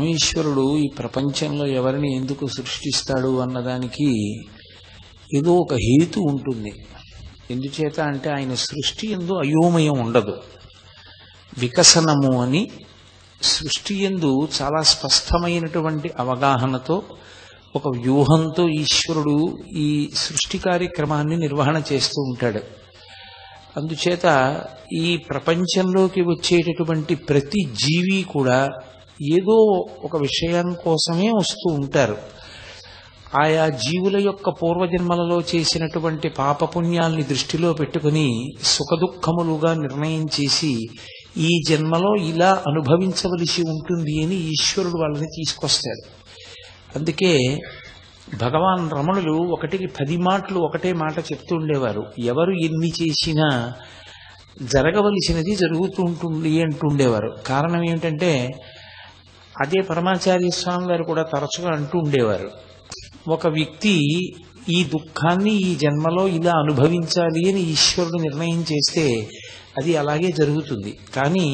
పరమేశ్వరుడు ఈ ప్రపంచంలో ఎవరిని ఎందుకు సృష్టిస్తాడు అన్నదానికి ఏదో ఒక హేతు ఉంటుంది. ఎందుచేత అంటే ఆయన సృష్టి యందు అయోమయం ఉండదు. వికసనము అని సృష్టి యందు చాలా స్పష్టమైనటువంటి అవగాహనతో ఒక వ్యూహంతో ఈశ్వరుడు ఈ సృష్టి కార్యక్రమాన్ని నిర్వహణ చేస్తూ ఉంటాడు. అందుచేత ఈ ప్రపంచంలోకి వచ్చేటటువంటి ప్రతి జీవి కూడా ఏదో ఒక విషయం కోసమే వస్తూ ఉంటారు. ఆయా జీవుల యొక్క పూర్వజన్మలలో చేసినటువంటి పాపపుణ్యాల్ని దృష్టిలో పెట్టుకుని సుఖదుఖములుగా నిర్ణయం చేసి ఈ జన్మలో ఇలా అనుభవించవలసి ఉంటుంది అని ఈశ్వరుడు వాళ్ళని తీసుకొస్తాడు. అందుకే భగవాన్ రమణులు 1కి 10 మాటలు ఒకటే మాట చెప్తూ ఉండేవారు. ఎవరు ఎన్ని చేసినా జరగవలసినది జరుగుతూ ఉంటుంది అంటుండేవారు. కారణం ఏమిటంటే అదే పరమాచార్య స్వామి వారు కూడా తరచుగా అంటూ ఉండేవారు. ఒక వ్యక్తి ఈ దుఃఖాన్ని ఈ జన్మలో ఇలా అనుభవించాలి అని ఈశ్వరుడు నిర్ణయం చేస్తే అది అలాగే జరుగుతుంది. కానీ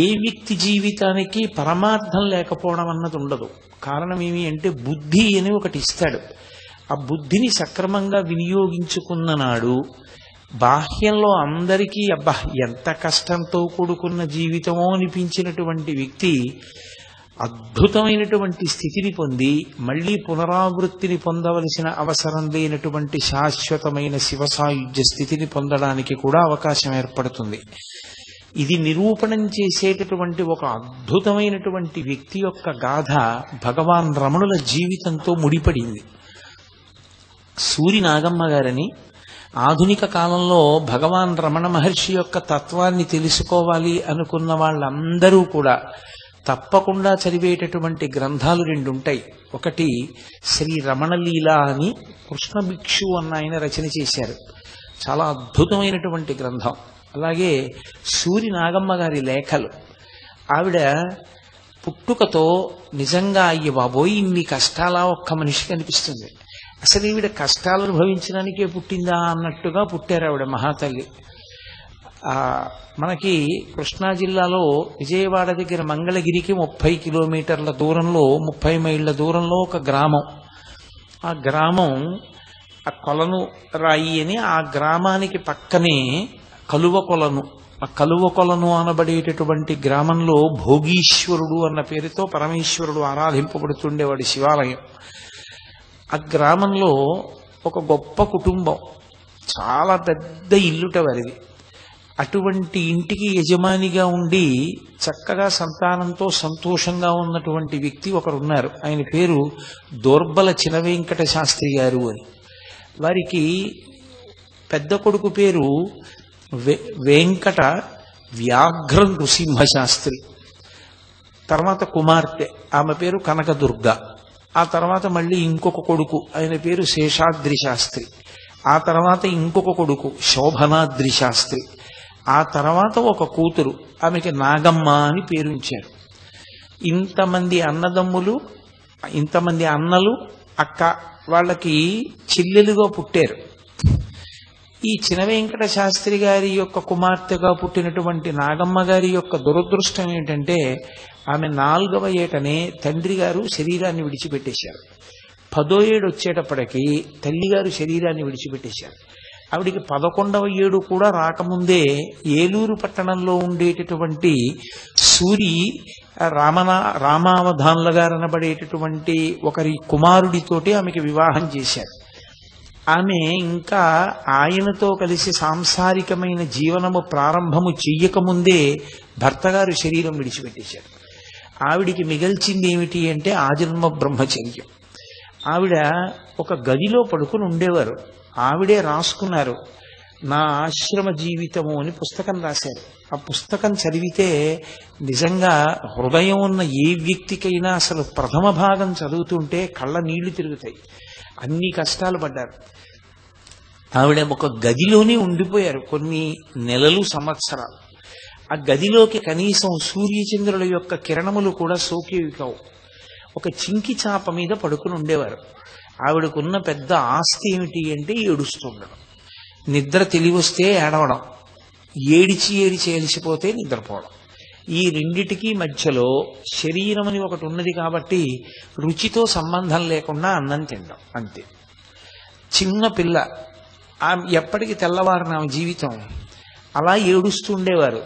ఏ వ్యక్తి జీవితానికి పరమార్థం లేకపోవడం అన్నది ఉండదు. కారణం ఏమి అంటే బుద్ధి అని ఒకటి ఇస్తాడు. ఆ బుద్ధిని సక్రమంగా వినియోగించుకున్న నాడు బాహ్యంలో అందరికీ అబ్బా ఎంత కష్టంతో కూడుకున్న జీవితమో అనిపించినటువంటి వ్యక్తి అద్భుతమైనటువంటి స్థితిని పొంది మళ్లీ పునరావృత్తిని పొందవలసిన అవసరం లేనటువంటి శాశ్వతమైన శివసాయుధ్య స్థితిని పొందడానికి కూడా అవకాశం ఏర్పడుతుంది. ఇది నిరూపణం చేసేటటువంటి ఒక అద్భుతమైనటువంటి వ్యక్తి యొక్క గాథ భగవాన్ రమణుల జీవితంతో ముడిపడింది. సూరి నాగమ్మ గారని ఆధునిక కాలంలో భగవాన్ రమణ మహర్షి యొక్క తత్వాన్ని తెలుసుకోవాలి అనుకున్న వాళ్ళందరూ కూడా తప్పకుండా చదివేటటువంటి గ్రంథాలు 2 ఉంటాయి. ఒకటి శ్రీ రమణలీల అని కృష్ణ భిక్షు అన్న ఆయన రచన చేశారు. చాలా అద్భుతమైనటువంటి గ్రంథం. అలాగే సూరి నాగమ్మ గారి లేఖలు. ఆవిడ పుట్టుకతో నిజంగా అయ్య బాబోయ్ ఇన్ని కష్టాలా ఒక్క మనిషికి అనిపిస్తుంది. అసలు ఈవిడ కష్టాలు అనుభవించడానికే పుట్టిందా అన్నట్టుగా పుట్టారు ఆవిడ మహాతల్లి. మనకి కృష్ణా జిల్లాలో విజయవాడ దగ్గర మంగళగిరికి 30 కిలోమీటర్ల దూరంలో 30 మైళ్ళ దూరంలో ఒక గ్రామం. ఆ గ్రామం ఆ కొలను రాయి అని ఆ గ్రామానికి పక్కనే కలువ కొలను. ఆ కలువ కొలను అనబడేటటువంటి గ్రామంలో భోగీశ్వరుడు అన్న పేరుతో పరమేశ్వరుడు ఆరాధింపబడుతుండేవాడి శివాలయం. ఆ గ్రామంలో ఒక గొప్ప కుటుంబం, చాలా పెద్ద ఇల్లుట వారిది. అటువంటి ఇంటికి యజమానిగా ఉండి చక్కగా సంతానంతో సంతోషంగా ఉన్నటువంటి వ్యక్తి ఒకరున్నారు. ఆయన పేరు దోర్బల చినవేంకట శాస్త్రి గారు అని. వారికి పెద్ద కొడుకు పేరు వెంకట వ్యాఘ్ర నృసింహ శాస్త్రి. తర్వాత కుమార్తె, ఆమె పేరు కనకదుర్గ. ఆ తర్వాత మళ్ళీ ఇంకొక కొడుకు, ఆయన పేరు శేషాద్రి శాస్త్రి. ఆ తర్వాత ఇంకొక కొడుకు శోభనాద్రి శాస్త్రి. ఆ తర్వాత ఒక కూతురు, ఆమెకి నాగమ్మ అని పేరుంచారు. ఇంతమంది అన్నదమ్ములు, ఇంతమంది అన్నలు, అక్క, వాళ్ళకి చెల్లెలుగా పుట్టారు. ఈ చినవేంకట శాస్త్రి గారి యొక్క కుమార్తెగా పుట్టినటువంటి నాగమ్మ గారి యొక్క దురదృష్టం ఏంటంటే ఆమె 4వ ఏటనే తండ్రి గారు శరీరాన్ని విడిచిపెట్టేశారు. 10వ ఏడు వచ్చేటప్పటికి తల్లిగారు శరీరాన్ని విడిచిపెట్టేశారు. ఆవిడికి 11వ ఏడు కూడా రాకముందే ఏలూరు పట్టణంలో ఉండేటటువంటి సూరి రామావధాన్ల గారు అనబడేటటువంటి ఒకరి కుమారుడితోటి ఆమెకి వివాహం చేశారు. ఆమె ఇంకా ఆయనతో కలిసి సాంసారికమైన జీవనము ప్రారంభము చెయ్యకముందే భర్త గారు శరీరం విడిచిపెట్టేశారు. ఆవిడికి మిగల్చింది ఏమిటి అంటే ఆజన్మ బ్రహ్మచర్యం. ఆవిడ ఒక గదిలో పడుకుని ఉండేవారు. ఆవిడే రాసుకున్నారు, నా ఆశ్రమ జీవితము అని పుస్తకం రాశారు. ఆ పుస్తకం చదివితే నిజంగా హృదయం ఉన్న ఏ వ్యక్తికైనా అసలు ప్రథమ భాగం చదువుతుంటే కళ్ళ నీళ్లు తిరుగుతాయి. అన్ని కష్టాలు పడ్డారు. ఆవిడ ఒక గదిలోనే ఉండిపోయారు కొన్ని నెలలు, సంవత్సరాలు. ఆ గదిలోకి కనీసం సూర్యచంద్రుల యొక్క కిరణములు కూడా సోకేవి కావు. ఒక చింకి చాప మీద పడుకుని ఉండేవారు. ఆవిడకున్న పెద్ద ఆస్తి ఏమిటి అంటే ఏడుస్తుండడం. నిద్ర తెలివొస్తే ఏడవడం, ఏడిచి ఏడిచి అలసిపోతే నిద్రపోవడం. ఈ రెండిటికి మధ్యలో శరీరం అని ఒకటి ఉన్నది కాబట్టి రుచితో సంబంధం లేకుండా అన్నం తినడం అంతే. చిన్న పిల్ల ఎప్పటికి తెల్లవారు ఆమె జీవితం అలా ఏడుస్తుండేవారు.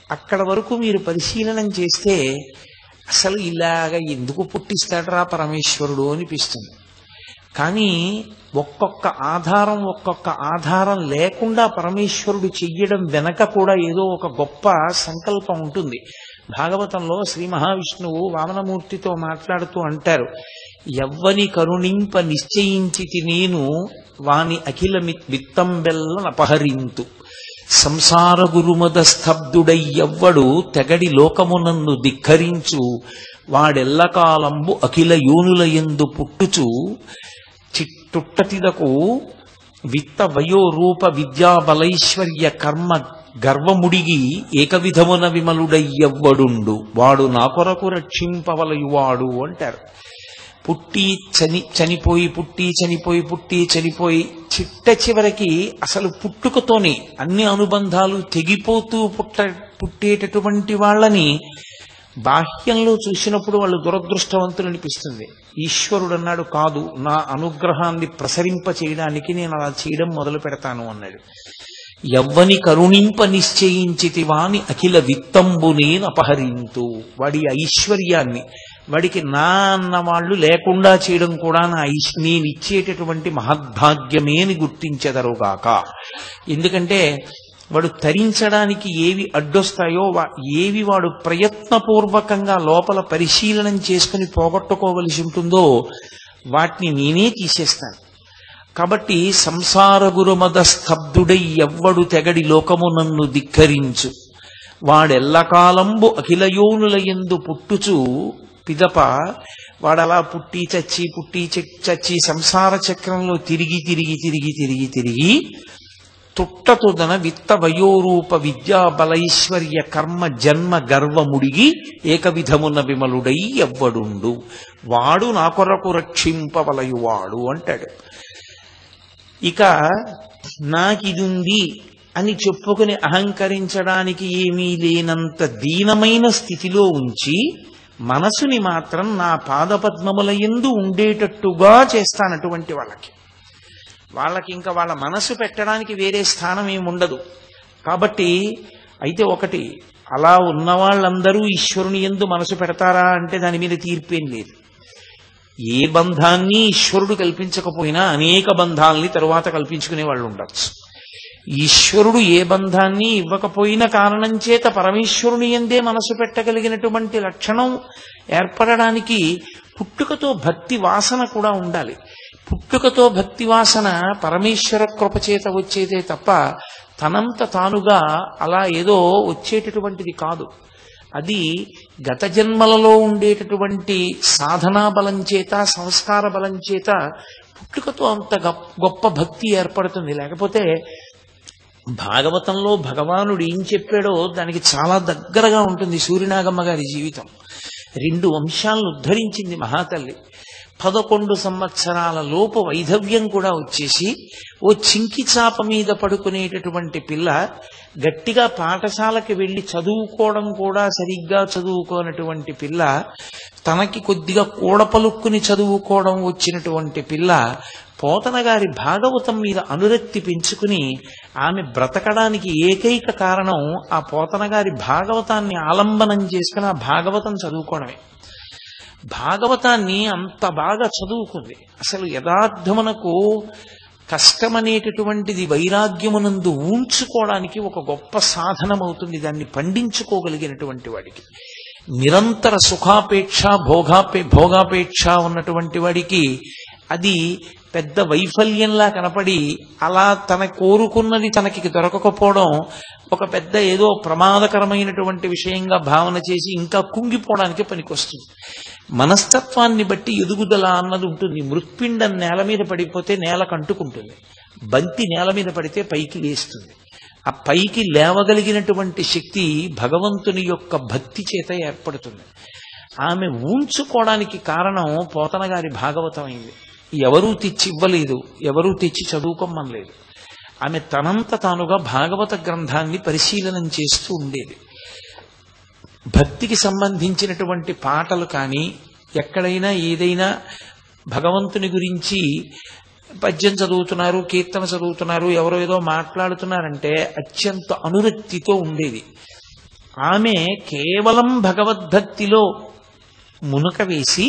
అక్కడ వరకు మీరు పరిశీలనం చేస్తే అసలు ఇలాగ ఎందుకు పుట్టిస్తాడరా పరమేశ్వరుడు అనిపిస్తుంది. కానీ ఒక్కొక్క ఆధారం లేకుండా పరమేశ్వరుడు చెయ్యడం వెనక కూడా ఏదో ఒక గొప్ప సంకల్పం ఉంటుంది. భాగవతంలో శ్రీ మహావిష్ణువు వామనమూర్తితో మాట్లాడుతూ అంటారు, ఎవ్వని కరుణింప నిశ్చయించితి నేను వాని అఖిల విత్తంబెల్లనపహరింతు సంసార గురుమద స్తబ్దుడై ఎవ్వడు తెగడి లోకమునందు ధిక్కరించు వాడెల్లకాలంబు అఖిల యోనుల యందు పుట్టుచు చిట్టుట్టతిదకు విత్త వయోరూప విద్యాబలైశ్వర్య కర్మ గర్వముడిగి ఏకవిధమున విమలుడయ్యవ్వడుండు వాడు నా కొరకు రక్షింపవలయువాడు అంటారు. పుట్టి చనిపోయి చిట్ట చివరికి అసలు పుట్టుకతోనే అన్ని అనుబంధాలు తెగిపోతూ పుట్టేటటువంటి వాళ్ళని బాహ్యంలో చూసినప్పుడు వాళ్ళు దురదృష్టవంతులు అనిపిస్తుంది. ఈశ్వరుడు అన్నాడు, కాదు, నా అనుగ్రహాన్ని ప్రసరింప చేయడానికి నేను అలా చేయడం మొదలు పెడతాను అన్నాడు. ఎవ్వని కరుణింప నిశ్చయించితి వాని అఖిల విత్తంబునేన్ అపహరింతు వాడి ఐశ్వర్యాన్ని వాడికి నా అన్న వాళ్ళు లేకుండా చేయడం కూడా నేను ఇచ్చేటటువంటి మహద్భాగ్యమే అని గుర్తించెదరుగాక. ఎందుకంటే వాడు తరించడానికి ఏవి అడ్డొస్తాయో ఏవి వాడు ప్రయత్నపూర్వకంగా లోపల పరిశీలనం చేసుకుని పోగొట్టుకోవలసి ఉంటుందో వాటిని నేనే తీసేస్తాను. కాబట్టి సంసార గురుమద స్తబ్దుడై ఎవ్వడు తెగడి లోకమునన్ను ధిక్కరించు వాడెల్లకాలంబు అఖిలయోనుల యందు పుట్టుచు పిదప వాడలా పుట్టి చచ్చి సంసార చక్రంలో తిరిగి తుట్టతుదన విత్త వయోరూప విద్యా బలైశ్వర్య కర్మ జన్మ గర్వముడిగి ఏకవిధమున విమలుడై ఎవ్వడుండు వాడు నా కొరకు రక్షింపవలయువాడు అంటాడు. ఇక నాకిదుంది అని చెప్పుకుని అహంకరించడానికి ఏమీ లేనంత దీనమైన స్థితిలో ఉంచి మనసుని మాత్రం నా పాదపద్మముల యందు ఉండేటట్టుగా చేస్తానటువంటి వాళ్ళకి ఇంకా వాళ్ళ మనసు పెట్టడానికి వేరే స్థానం ఏముండదు. కాబట్టి అయితే ఒకటి, అలా ఉన్న వాళ్ళందరూ ఈశ్వరుని యందు మనసు పెడతారా అంటే దాని మీద తీర్పేం లేదు. ఏ బంధాన్ని ఈశ్వరుడు కల్పించకపోయినా అనేక బంధాలని తరువాత కల్పించుకునే వాళ్ళు ఉండొచ్చు. ఈశ్వరుడు ఏ బంధాన్ని ఇవ్వకపోయిన కారణం చేత పరమేశ్వరుని యందే మనసు పెట్టగలిగినటువంటి లక్షణం ఏర్పడడానికి పుట్టుకతో భక్తి వాసన కూడా ఉండాలి. పుట్టుకతో భక్తి వాసన పరమేశ్వర కృపచేత వచ్చేదే తప్ప తనంత తానుగా అలా ఏదో వచ్చేటటువంటిది కాదు. అది గత జన్మలలో ఉండేటటువంటి సాధనా బలం చేత సంస్కార బలం చేత పుట్టుకతో అంత గొప్ప భక్తి ఏర్పడుతుంది. లేకపోతే భాగవతంలో భగవానుడు ఏం చెప్పాడో దానికి చాలా దగ్గరగా ఉంటుంది. సూర్యనాగమ్మ గారి జీవితం 2 వంశాలను ఉద్ధరించింది మహాతల్లి. 11 సంవత్సరాల లోపు వైధవ్యం కూడా వచ్చేసి ఓ చింకి చాప మీద పడుకునేటటువంటి పిల్ల, గట్టిగా పాఠశాలకి వెళ్లి చదువుకోవడం కూడా సరిగ్గా చదువుకోనటువంటి పిల్ల, తనకి కొద్దిగా కూడపలుక్కుని చదువుకోవడం వచ్చినటువంటి పిల్ల పోతన గారి భాగవతం మీద అనురక్తి పెంచుకుని ఆమె బ్రతకడానికి ఏకైక కారణం ఆ పోతన గారి భాగవతాన్ని ఆలంబనం చేసుకుని ఆ భాగవతం చదువుకోవడమే. భాగవతాన్ని అంత బాగా చదువుకుంది. అసలు యథార్థమునకు కష్టమనేటటువంటిది వైరాగ్యమునందు ఊంచుకోవడానికి ఒక గొప్ప సాధనమవుతుంది. దాన్ని పండించుకోగలిగినటువంటి వాడికి, నిరంతర సుఖాపేక్ష భోగాపేక్ష ఉన్నటువంటి వాడికి అది పెద్ద వైఫల్యంలా కనపడి అలా తన కోరుకున్నది తనకి దొరకకపోవడం ఒక పెద్ద ఏదో ప్రమాదకరమైనటువంటి విషయంగా భావన చేసి ఇంకా కుంగిపోవడానికి పనికొస్తుంది. మనస్తత్వాన్ని బట్టి ఎదుగుదల అన్నది ఉంటుంది. మృత్పిండం నేల మీద పడిపోతే నేల కంటుకుంటుంది, బంతి నేల మీద పడితే పైకి లేస్తుంది. ఆ పైకి లేవగలిగినటువంటి శక్తి భగవంతుని యొక్క భక్తి చేత ఏర్పడుతుంది. ఆమె ఊంచుకోవడానికి కారణం పోతన గారి భాగవతం అయింది. ఎవరూ తెచ్చి ఇవ్వలేదు, ఎవరూ తెచ్చి చదువుకోమనలేదు. ఆమె తనంత తానుగా భాగవత గ్రంథాన్ని పరిశీలనం చేస్తూ ఉండేది. భక్తికి సంబంధించినటువంటి పాటలు కానీ ఎక్కడైనా ఏదైనా భగవంతుని గురించి పద్యం చదువుతున్నారు, కీర్తన చదువుతున్నారు, ఎవరో ఏదో మాట్లాడుతున్నారంటే అత్యంత అనురక్తితో ఉండేది. ఆమె కేవలం భగవద్భక్తిలో మునక వేసి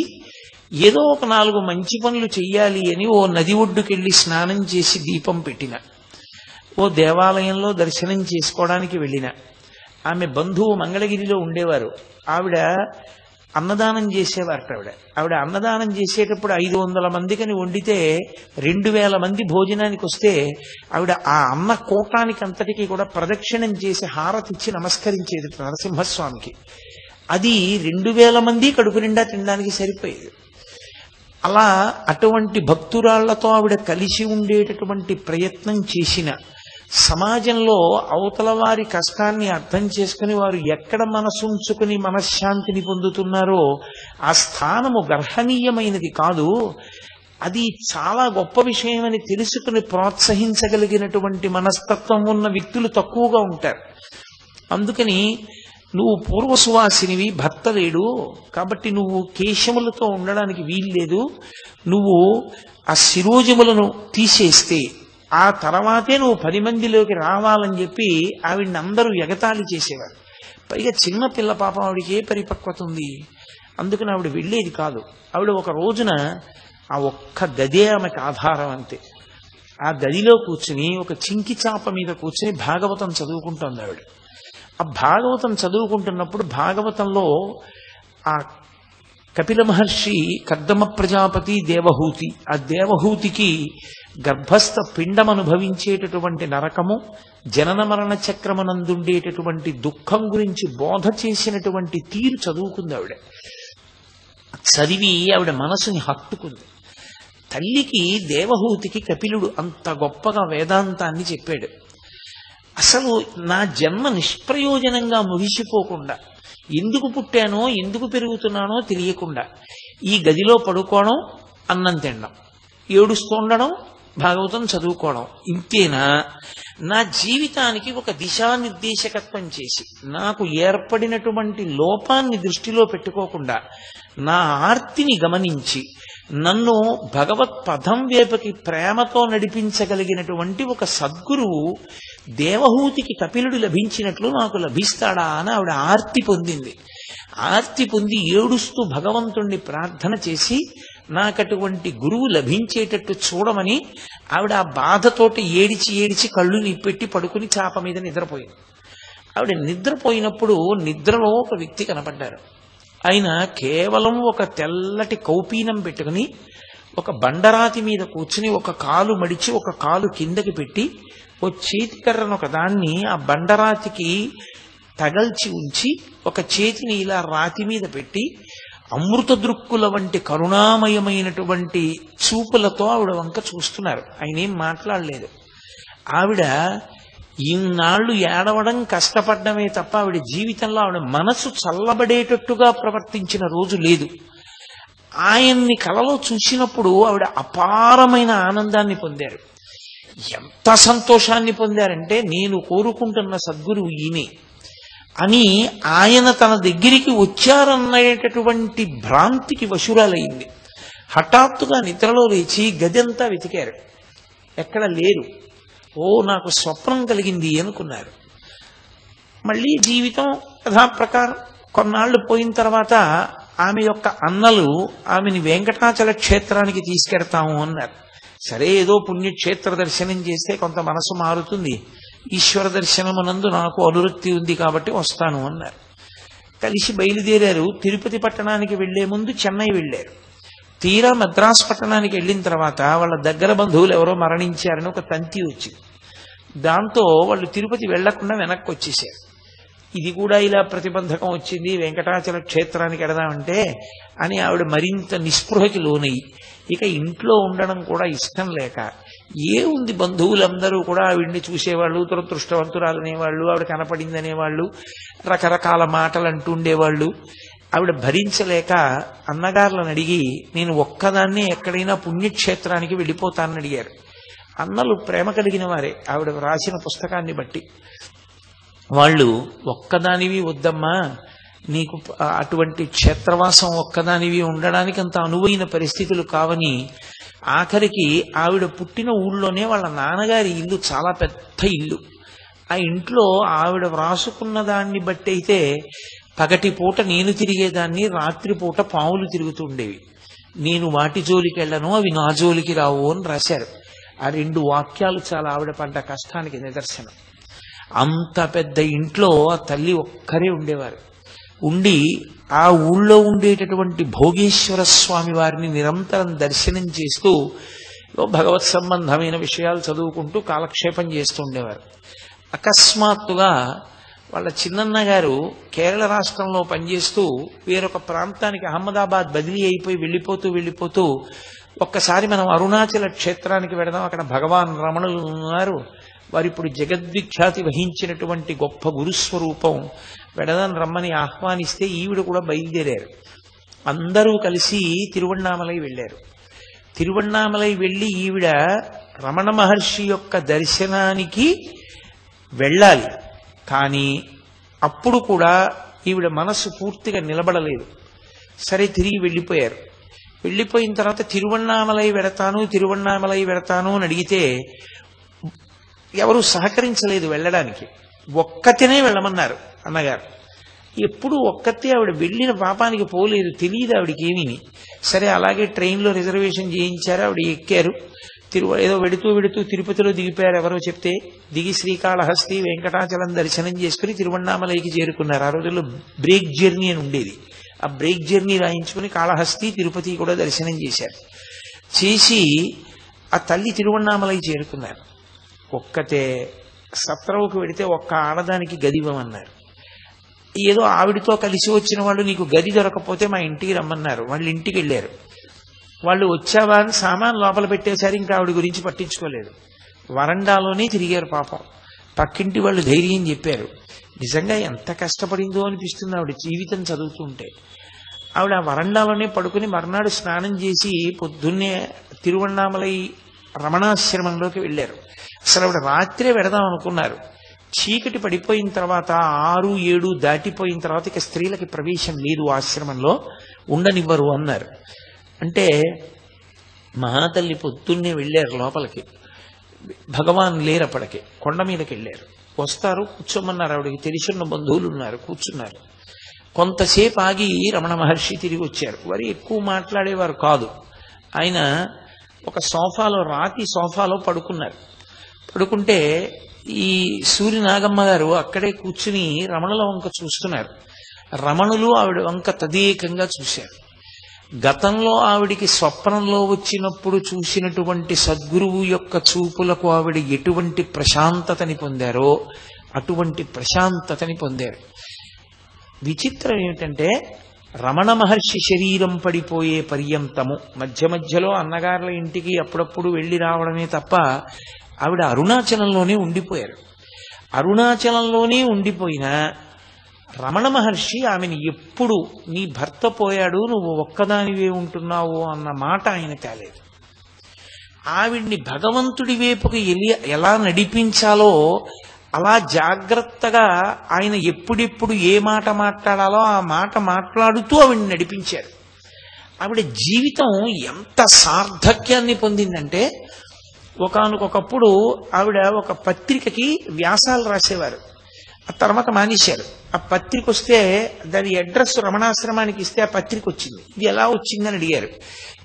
ఏదో ఒక 4 మంచి పనులు చెయ్యాలి అని ఓ నది ఒడ్డుకెళ్ళి స్నానం చేసి దీపం పెట్టిన, ఓ దేవాలయంలో దర్శనం చేసుకోవడానికి వెళ్ళిన, ఆమె బంధువు మంగళగిరిలో ఉండేవారు, ఆవిడ అన్నదానం చేసేవారట. ఆవిడ అన్నదానం చేసేటప్పుడు 500 మందికని వండితే 2000 మంది భోజనానికి వస్తే ఆవిడ ఆ అన్న కూటానికి అంతటికీ కూడా ప్రదక్షిణం చేసి హారతిచ్చి నమస్కరించేది నరసింహస్వామికి. అది 2000 మంది కడుపు నిండా తినడానికి సరిపోయేది. అలా అటువంటి భక్తురాళ్లతో ఆవిడ కలిసి ఉండేటటువంటి ప్రయత్నం చేసిన, సమాజంలో అవతల వారి కష్టాన్ని అర్థం చేసుకుని వారు ఎక్కడ మనసుంచుకుని మనశ్శాంతిని పొందుతున్నారో ఆ స్థానము గర్హనీయమైనది కాదు, అది చాలా గొప్ప విషయమని తెలుసుకుని ప్రోత్సహించగలిగినటువంటి మనస్తత్వం ఉన్న వ్యక్తులు తక్కువగా ఉంటారు. అందుకని నువ్వు పూర్వసువాసినివి, భర్త లేడు కాబట్టి నువ్వు కేశములతో ఉండడానికి వీల్లేదు, నువ్వు ఆ శిరోజములను తీసేస్తే ఆ తర్వాతే నువ్వు 10 మందిలోకి రావాలని చెప్పి ఆవిడ్ని అందరూ ఎగతాళి చేసేవారు. పైగా చిన్న పిల్ల పాపం, ఆవిడికి ఏ పరిపక్వత ఉంది, అందుకని ఆవిడ వెళ్ళేది కాదు. ఆవిడ ఒక రోజున ఆ ఒక్క గదే ఆమెకు ఆధారం అంతే. ఆ గదిలో కూర్చుని ఒక చింకి చాప మీద కూర్చుని భాగవతం చదువుకుంటోంది ఆవిడ. ఆ భాగవతం చదువుకుంటున్నప్పుడు భాగవతంలో ఆ కపిల మహర్షి కర్దమ ప్రజాపతి దేవహూతి, ఆ దేవహూతికి గర్భస్థ పిండం అనుభవించేటటువంటి నరకము, జనన మరణ చక్రమనందుండేటటువంటి దుఃఖం గురించి బోధ చేసినటువంటి తీరు చదువుకుంది ఆవిడ. చదివి ఆవిడ మనసుని హత్తుకుంది. తల్లికి దేవహూతికి కపిలుడు అంత గొప్పగా వేదాంతాన్ని చెప్పాడు. అసలు నా జన్మ నిష్ప్రయోజనంగా ముగిసిపోకుండా, ఎందుకు పుట్టానో ఎందుకు పెరుగుతున్నానో తెలియకుండా ఈ గదిలో పడుకోవడం, అన్నం తినడం, ఏడుస్తుండడం, భాగవతం చదువుకోవడం, ఇంతేనా? నా జీవితానికి ఒక దిశానిర్దేశకత్వం చేసి నాకు ఏర్పడినటువంటి లోపాన్ని దృష్టిలో పెట్టుకోకుండా నా ఆర్తిని గమనించి నన్ను భగవత్ పదం వైపుకి ప్రేమతో నడిపించగలిగినటువంటి ఒక సద్గురువు దేవహూతికి కపిలుడు లభించినట్లు నాకు లభిస్తాడా అని ఆవిడ ఆర్తి పొందింది. ఆర్తి పొంది ఏడుస్తూ భగవంతుణ్ణి ప్రార్థన చేసి నాకటువంటి గురువు లభించేటట్టు చూడమని ఆవిడ ఆ బాధతోటి ఏడిచి ఏడిచి కళ్ళు నిప్పెట్టి పడుకుని చాప మీద నిద్రపోయింది. ఆవిడ నిద్రపోయినప్పుడు నిద్రలో ఒక వ్యక్తి కనపడ్డారు. ఆయన కేవలం ఒక తెల్లటి కౌపీనం పెట్టుకుని ఒక బండరాతి మీద కూర్చుని ఒక కాలు మడిచి ఒక కాలు కిందకి పెట్టి ఓ చేతికర్రను ఒక దాన్ని ఆ బండరాతికి తగల్చి ఉంచి ఒక చేతిని ఇలా రాతి మీద పెట్టి అమృత దృక్కుల వంటి కరుణామయమైనటువంటి చూపులతో ఆవిడ వంక చూస్తున్నారు. ఆయన ఏం మాట్లాడలేదు. ఆవిడ ఇన్నాళ్లు ఏడవడం కష్టపడ్డమే తప్ప ఆవిడ జీవితంలో ఆవిడ మనసు చల్లబడేటట్టుగా ప్రవర్తించిన రోజు లేదు. ఆయన్ని కలలో చూసినప్పుడు ఆవిడ అపారమైన ఆనందాన్ని పొందారు. ఎంత సంతోషాన్ని పొందారంటే నేను కోరుకుంటున్న సద్గురువు ఈయనే అని ఆయన తన దగ్గరికి వచ్చారనేటటువంటి భ్రాంతికి వశురాలయ్యింది. హఠాత్తుగా నిద్రలో లేచి గదంతా వెతికారు, ఎక్కడ లేరు. ఓ నాకు స్వప్నం కలిగింది అనుకున్నారు. మళ్ళీ జీవితం యథాప్రకారం కొన్నాళ్లు పోయిన తర్వాత ఆమె యొక్క అన్నలు ఆమెని వెంకటాచల క్షేత్రానికి తీసుకెడతాము అన్నారు. సరే, ఏదో పుణ్యక్షేత్ర దర్శనం చేస్తే కొంత మనసు మారుతుంది, ఈశ్వర దర్శనమునందు నాకు అనురక్తి ఉంది కాబట్టి వస్తాను అన్నారు. కలిసి బయలుదేరారు. తిరుపతి పట్టణానికి వెళ్లే ముందు చెన్నై వెళ్లారు. తీరా మద్రాసు పట్టణానికి వెళ్ళిన తర్వాత వాళ్ళ దగ్గర బంధువులు ఎవరో మరణించారని ఒక తంతి వచ్చింది. దాంతో వాళ్ళు తిరుపతి వెళ్లకుండా వెనక్కి వచ్చేసారు. ఇది కూడా ఇలా ప్రతిబంధకం వచ్చింది, వెంకటాచల క్షేత్రానికి వెడదామంటే అని ఆవిడ మరింత నిస్పృహకి లోనయ్యి ఇక ఇంట్లో ఉండడం కూడా ఇష్టం లేక, ఏముంది బంధువులందరూ కూడా ఆవిడ్ని చూసేవాళ్ళు, దురదృష్టవంతురాలు అనేవాళ్ళు, ఆవిడ కనపడింది అనేవాళ్ళు, రకరకాల మాటలు అంటుండేవాళ్ళు. ఆవిడ భరించలేక అన్నగారులను అడిగి నేను ఒక్కదాన్నే ఎక్కడైనా పుణ్యక్షేత్రానికి వెళ్ళిపోతానని అడిగారు. అన్నలు ప్రేమ కలిగిన వారే ఆవిడ రాసిన పుస్తకాన్ని బట్టి. వాళ్ళు ఒక్కదానివి వద్దమ్మా, నీకు అటువంటి క్షేత్రవాసం ఒక్కదానివి ఉండడానికి అంత అనువైన పరిస్థితులు కావని ఆఖరికి ఆవిడ పుట్టిన ఊళ్ళోనే వాళ్ళ నాన్నగారి ఇల్లు చాలా పెద్ద ఇల్లు. ఆ ఇంట్లో ఆవిడ వ్రాసుకున్న దాన్ని బట్టి అయితే పగటి పూట నేను తిరిగేదాన్ని, రాత్రిపూట పావులు తిరుగుతుండేవి. నేను వాటి జోలికి వెళ్ళను, అవి నా జోలికి రావు అని రాశారు. ఆ 2 వాక్యాలు చాలా ఆవిడ పడ్డ కష్టానికి నిదర్శనం. అంత పెద్ద ఇంట్లో ఆ తల్లి ఒక్కరే ఉండేవారు. ఉండి ఆ ఊళ్ళో ఉండేటటువంటి భోగేశ్వర స్వామి వారిని నిరంతరం దర్శనం చేస్తూ భగవత్ సంబంధమైన విషయాలు చదువుకుంటూ కాలక్షేపం చేస్తూ ఉండేవారు. అకస్మాత్తుగా వాళ్ళ చిన్నన్న గారు కేరళ రాష్ట్రంలో పనిచేస్తూ వేరొక ప్రాంతానికి అహ్మదాబాద్ బదిలీ అయిపోయి వెళ్ళిపోతూ ఒక్కసారి మనం అరుణాచల క్షేత్రానికి వెడదాం, అక్కడ భగవాన్ రమణులు ఉన్నారు, వారు ఇప్పుడు జగద్విఖ్యాతి వహించినటువంటి గొప్ప గురుస్వరూపం, వెడదాం రమ్మని ఆహ్వానిస్తే ఈవిడ కూడా బయలుదేరారు. అందరూ కలిసి తిరువణ్ణామలై వెళ్ళారు. తిరువణ్ణామలై వెళ్ళి ఈవిడ రమణ మహర్షి యొక్క దర్శనానికి వెళ్ళాలి. కానీ అప్పుడు కూడా ఈవిడ మనస్సు పూర్తిగా నిలబడలేదు. సరే తిరిగి వెళ్ళిపోయారు. వెళ్ళిపోయిన తర్వాత తిరువణ్ణామలై వెడతాను అని అడిగితే ఎవరు సహకరించలేదు వెళ్ళడానికి. ఒక్కతినే వెళ్ళమన్నారు అన్నగారు. ఎప్పుడు ఒక్కతే ఆవిడ వెళ్ళిన పాపానికి పోలేదు, తెలియదు ఆవిడకి ఏమీ. సరే అలాగే ట్రైన్లో రిజర్వేషన్ చేయించారు, ఆవిడ ఎక్కారు. ఏదో వెడుతూ తిరుపతిలో దిగిపోయారు ఎవరో చెప్తే. దిగి శ్రీకాళహస్తి వెంకటాచలం దర్శనం చేసుకుని తిరువణ్ణామలైకి చేరుకున్నారు. ఆ రోజుల్లో బ్రేక్ జర్నీ అని ఉండేది. ఆ బ్రేక్ జర్నీ రాయించుకుని కాళహస్తి తిరుపతి కూడా దర్శనం చేశారు. చేసి ఆ తల్లి తిరువణ్ణామలై చేరుకున్నారు. ఒక్కతే సత్రవుకు వెడితే ఒక్క ఆడదానికి గది ఇవ్వమన్నారు. ఏదో ఆవిడతో కలిసి వచ్చిన వాళ్ళు నీకు గది దొరకపోతే మా ఇంటికి రమ్మన్నారు. వాళ్ళు ఇంటికి వెళ్ళారు. వాళ్ళు వచ్చావా అని సామాన్ లోపల పెట్టేశారు. ఇంకా ఆవిడ గురించి పట్టించుకోలేదు. వరండాలోనే తిరిగారు పాపం. పక్కింటి వాళ్ళు ధైర్యం చెప్పారు. నిజంగా ఎంత కష్టపడిందో అనిపిస్తుంది ఆవిడ జీవితం చదువుతుంటే. ఆవిడ ఆ వరండాలోనే పడుకుని మర్నాడు స్నానం చేసి పొద్దున్నే తిరువణ్ణామలై రమణాశ్రమంలోకి వెళ్ళారు. అసలు ఆవిడ రాత్రే వెడదాం అనుకున్నారు. చీకటి పడిపోయిన తర్వాత 6, 7 దాటిపోయిన తర్వాత ఇక స్త్రీలకి ప్రవేశం లేదు ఆశ్రమంలో, ఉండనివ్వరు అన్నారు. అంటే మహాతల్లి పొద్దున్నే వెళ్ళారు లోపలికి. భగవాన్ లేరప్పటికి కొండ మీదకి వెళ్ళారు. వస్తారు, కూర్చోమన్నారు. ఆవిడకి తెలిసిన బంధువులు ఉన్నారు, కూర్చున్నారు. కొంతసేపు ఆగి రమణ మహర్షి తిరిగి వచ్చారు. వారు ఎక్కువ మాట్లాడేవారు కాదు. ఆయన ఒక రాతి సోఫాలో పడుకున్నారు. పడుకుంటే ఈ సూర్యనాగమ్మ గారు అక్కడే కూర్చుని రమణుల వంక చూస్తున్నారు. రమణులు ఆవిడ వంక తదేకంగా చూశారు. గతంలో ఆవిడికి స్వప్నంలో వచ్చినప్పుడు చూసినటువంటి సద్గురువు యొక్క చూపులకు ఆవిడ ఎటువంటి ప్రశాంతతని పొందారో అటువంటి ప్రశాంతతని పొందారు. విచిత్రం ఏమిటంటే రమణ మహర్షి శరీరం పడిపోయే పర్యంతము మధ్య మధ్యలో అన్నగారుల ఇంటికి అప్పుడప్పుడు వెళ్ళి రావడమే తప్ప ఆవిడ అరుణాచలంలోనే ఉండిపోయారు. అరుణాచలంలోనే ఉండిపోయినా రమణ మహర్షి ఆమెను ఎప్పుడు నీ భర్త పోయాడు, నువ్వు ఒక్కదానివే ఉంటున్నావు అన్న మాట ఆయన తేలేదు. ఆవిడ్ని భగవంతుడి వైపుకి ఎలా నడిపించాలో అలా జాగ్రత్తగా ఆయన ఎప్పుడెప్పుడు ఏ మాట మాట్లాడాలో ఆ మాట మాట్లాడుతూ ఆవిడ్ని నడిపించారు. ఆవిడ జీవితం ఎంత సార్థక్యాన్ని పొందిందంటే ఒకానొకప్పుడు ఆవిడ ఒక పత్రికకి వ్యాసాలు రాసేవారు. ఆ తర్వాత మానేశారు. ఆ పత్రిక వస్తే దాని అడ్రస్ రమణాశ్రమానికి ఇస్తే ఆ పత్రిక వచ్చింది. ఇది ఎలా వచ్చిందని అడిగారు.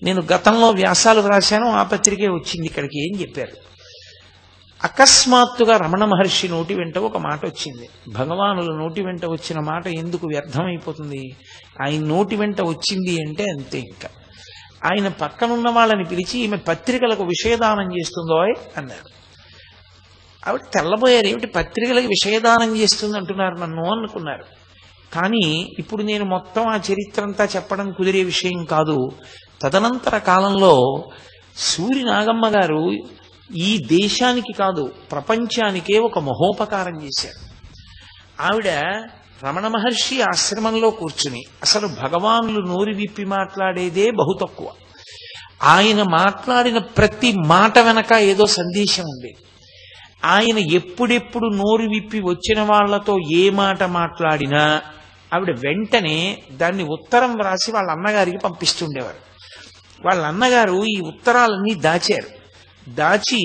నేను గతంలో వ్యాసాలు రాశాను, ఆ పత్రికే వచ్చింది ఇక్కడికి ఏం చెప్పారు. అకస్మాత్తుగా రమణ మహర్షి నోటి వెంట ఒక మాట వచ్చింది. భగవానుల నోటి వెంట వచ్చిన మాట ఎందుకు వ్యర్థమైపోతుంది? ఆయన నోటి వెంట వచ్చింది అంటే అంతే. ఇంకా ఆయన పక్కనున్న వాళ్ళని పిలిచి ఈమె పత్రికలకు విషయదానం చేస్తుందో అన్నారు. ఆవిడ తెల్లబోయారు. ఏమిటి పత్రికలకు విషయదానం చేస్తుంది అంటున్నారు నన్ను అనుకున్నారు. కానీ ఇప్పుడు నేను మొత్తం ఆ చరిత్ర అంతా చెప్పడం కుదిరే విషయం కాదు. తదనంతర కాలంలో సూర్యనాగమ్మ గారు ఈ దేశానికి కాదు ప్రపంచానికే ఒక మహోపకారం చేశారు. ఆవిడ రమణ మహర్షి ఆశ్రమంలో కూర్చుని అసలు భగవానులు నోరు విప్పి మాట్లాడేదే బహు తక్కువ. ఆయన మాట్లాడిన ప్రతి మాట వెనక ఏదో సందేశం ఉండేది. ఆయన ఎప్పుడెప్పుడు నోరు విప్పి వచ్చిన వాళ్లతో ఏ మాట మాట్లాడినా ఆవిడ వెంటనే దాన్ని ఉత్తరం వ్రాసి వాళ్ళ అన్నగారికి పంపిస్తుండేవారు. వాళ్ళ అన్నగారు ఈ ఉత్తరాలన్నీ దాచి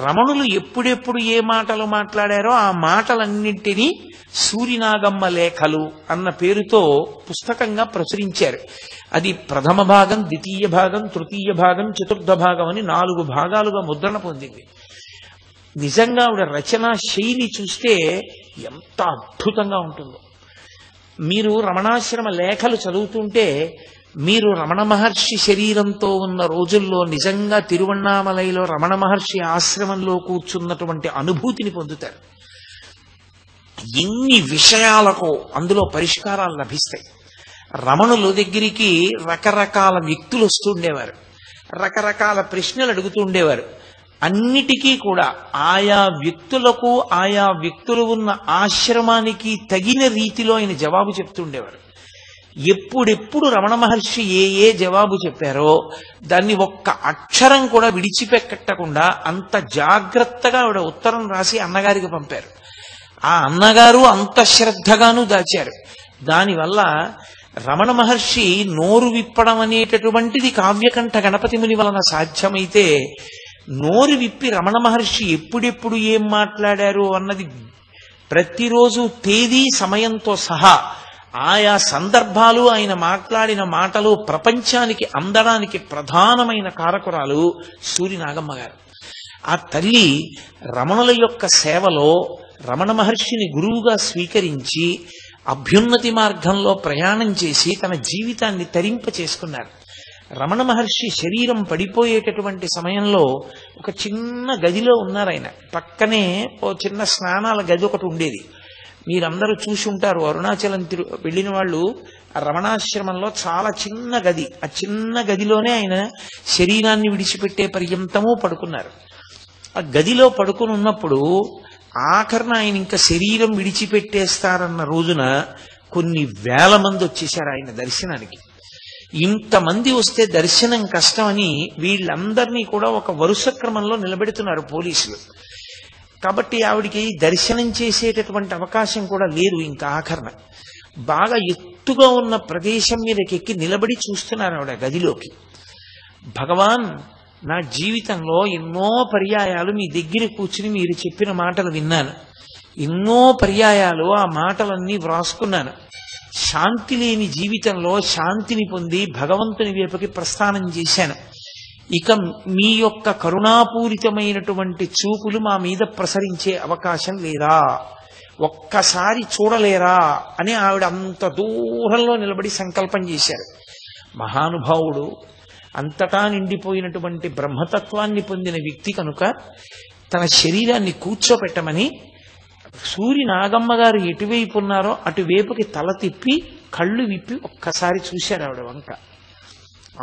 రమణులు ఎప్పుడెప్పుడు ఏ మాటలు మాట్లాడారో ఆ మాటలన్నింటినీ సూరినాగమ్మ లేఖలు అన్న పేరుతో పుస్తకంగా ప్రచురించారు. అది ప్రథమ భాగం, ద్వితీయ భాగం, తృతీయ భాగం, చతుర్థ భాగం అని 4 భాగాలుగా ముద్రణ పొందింది. నిజంగా ఆవిడ రచనా శైలి చూస్తే ఎంత అద్భుతంగా ఉంటుందో. మీరు రమణాశ్రమ లేఖలు చదువుతుంటే మీరు రమణ మహర్షి శరీరంతో ఉన్న రోజుల్లో నిజంగా తిరువణ్ణామలైలో రమణ మహర్షి ఆశ్రమంలో కూర్చున్నటువంటి అనుభూతిని పొందుతారు. ఎన్ని విషయాలకు అందులో పరిష్కారాలు లభిస్తాయి. రమణుల దగ్గరికి రకరకాల వ్యక్తులు వస్తుండేవారు, రకరకాల ప్రశ్నలు అడుగుతుండేవారు. అన్నిటికీ కూడా ఆయా వ్యక్తులకు ఆయా వ్యక్తులు ఉన్న ఆశ్రమానికి తగిన రీతిలో ఆయన జవాబు చెప్తుండేవారు. ఎప్పుడెప్పుడు రమణ మహర్షి ఏ జవాబు చెప్పారో దాన్ని ఒక్క అక్షరం కూడా విడిచిపెట్టకుండా అంత జాగ్రత్తగా ఆవిడ ఉత్తరం రాసి అన్నగారికి పంపారు. ఆ అన్నగారు అంత శ్రద్ధగాను దాచారు. దానివల్ల రమణ మహర్షి నోరు విప్పడం అనేటటువంటిది కావ్యకంఠ గణపతి ముని వలన సాధ్యమైతే, నోరు విప్పి రమణ మహర్షి ఎప్పుడెప్పుడు ఏం మాట్లాడారు అన్నది ప్రతిరోజు తేదీ సమయంతో సహా ఆయా సందర్భాలు ఆయన మాట్లాడిన మాటలు ప్రపంచానికి అందడానికి ప్రధానమైన కారకురాలు సూరినాగమ్మ గారు. ఆ తల్లి రమణుల యొక్క సేవలో రమణ మహర్షిని గురువుగా స్వీకరించి అభ్యున్నతి మార్గంలో ప్రయాణం చేసి తన జీవితాన్ని తరింప చేసుకున్నారు. రమణ మహర్షి శరీరం పడిపోయేటటువంటి సమయంలో ఒక చిన్న గదిలో ఉన్నారు. ఆయన పక్కనే ఓ చిన్న స్నానాల గది ఒకటి ఉండేది. మీరందరూ చూసి ఉంటారు, అరుణాచలం వెళ్ళిన వాళ్ళు ఆ రమణాశ్రమంలో చాలా చిన్న గది, ఆ చిన్న గదిలోనే ఆయన శరీరాన్ని విడిచిపెట్టే పర్యంతము పడుకున్నారు. ఆ గదిలో పడుకుని ఉన్నప్పుడు ఆఖరణ ఆయన ఇంకా శరీరం విడిచిపెట్టేస్తారన్న రోజున కొన్ని వేల మంది వచ్చేశారు ఆయన దర్శనానికి. ఇంతమంది వస్తే దర్శనం కష్టమని వీళ్ళందరినీ కూడా ఒక వరుస క్రమంలో నిలబెడుతున్నారు పోలీసులు. కాబట్టి ఆవిడికి దర్శనం చేసేటటువంటి అవకాశం కూడా లేదు. ఇంకా ఆఖరణ బాగా ఎత్తుగా ఉన్న ప్రదేశం మీదకి ఎక్కి నిలబడి చూస్తున్నారు ఆవిడ గదిలోకి. భగవాన్, నా జీవితంలో ఎన్నో పర్యాయాలు మీ దగ్గర కూర్చుని మీరు చెప్పిన మాటలు విన్నాను, ఎన్నో పర్యాయాలు ఆ మాటలన్నీ వ్రాసుకున్నాను. శాంతి లేని జీవితంలో శాంతిని పొంది భగవంతుని వైపుకి ప్రస్థానం చేశాను. ఇక మీ యొక్క కరుణాపూరితమైనటువంటి చూపులు మా మీద ప్రసరించే అవకాశం లేదా, ఒక్కసారి చూడలేరా అని ఆవిడ అంత దూరంలో నిలబడి సంకల్పం చేశారు. మహానుభావుడు, అంతటా నిండిపోయినటువంటి బ్రహ్మతత్వాన్ని పొందిన వ్యక్తి కనుక తన శరీరాన్ని కూర్చోపెట్టమని సూరినాగమ్మ గారు ఎటువైపు ఉన్నారో అటువైపుకి తల తిప్పి కళ్ళు విప్పి ఒక్కసారి చూశారు ఆవిడ వంక.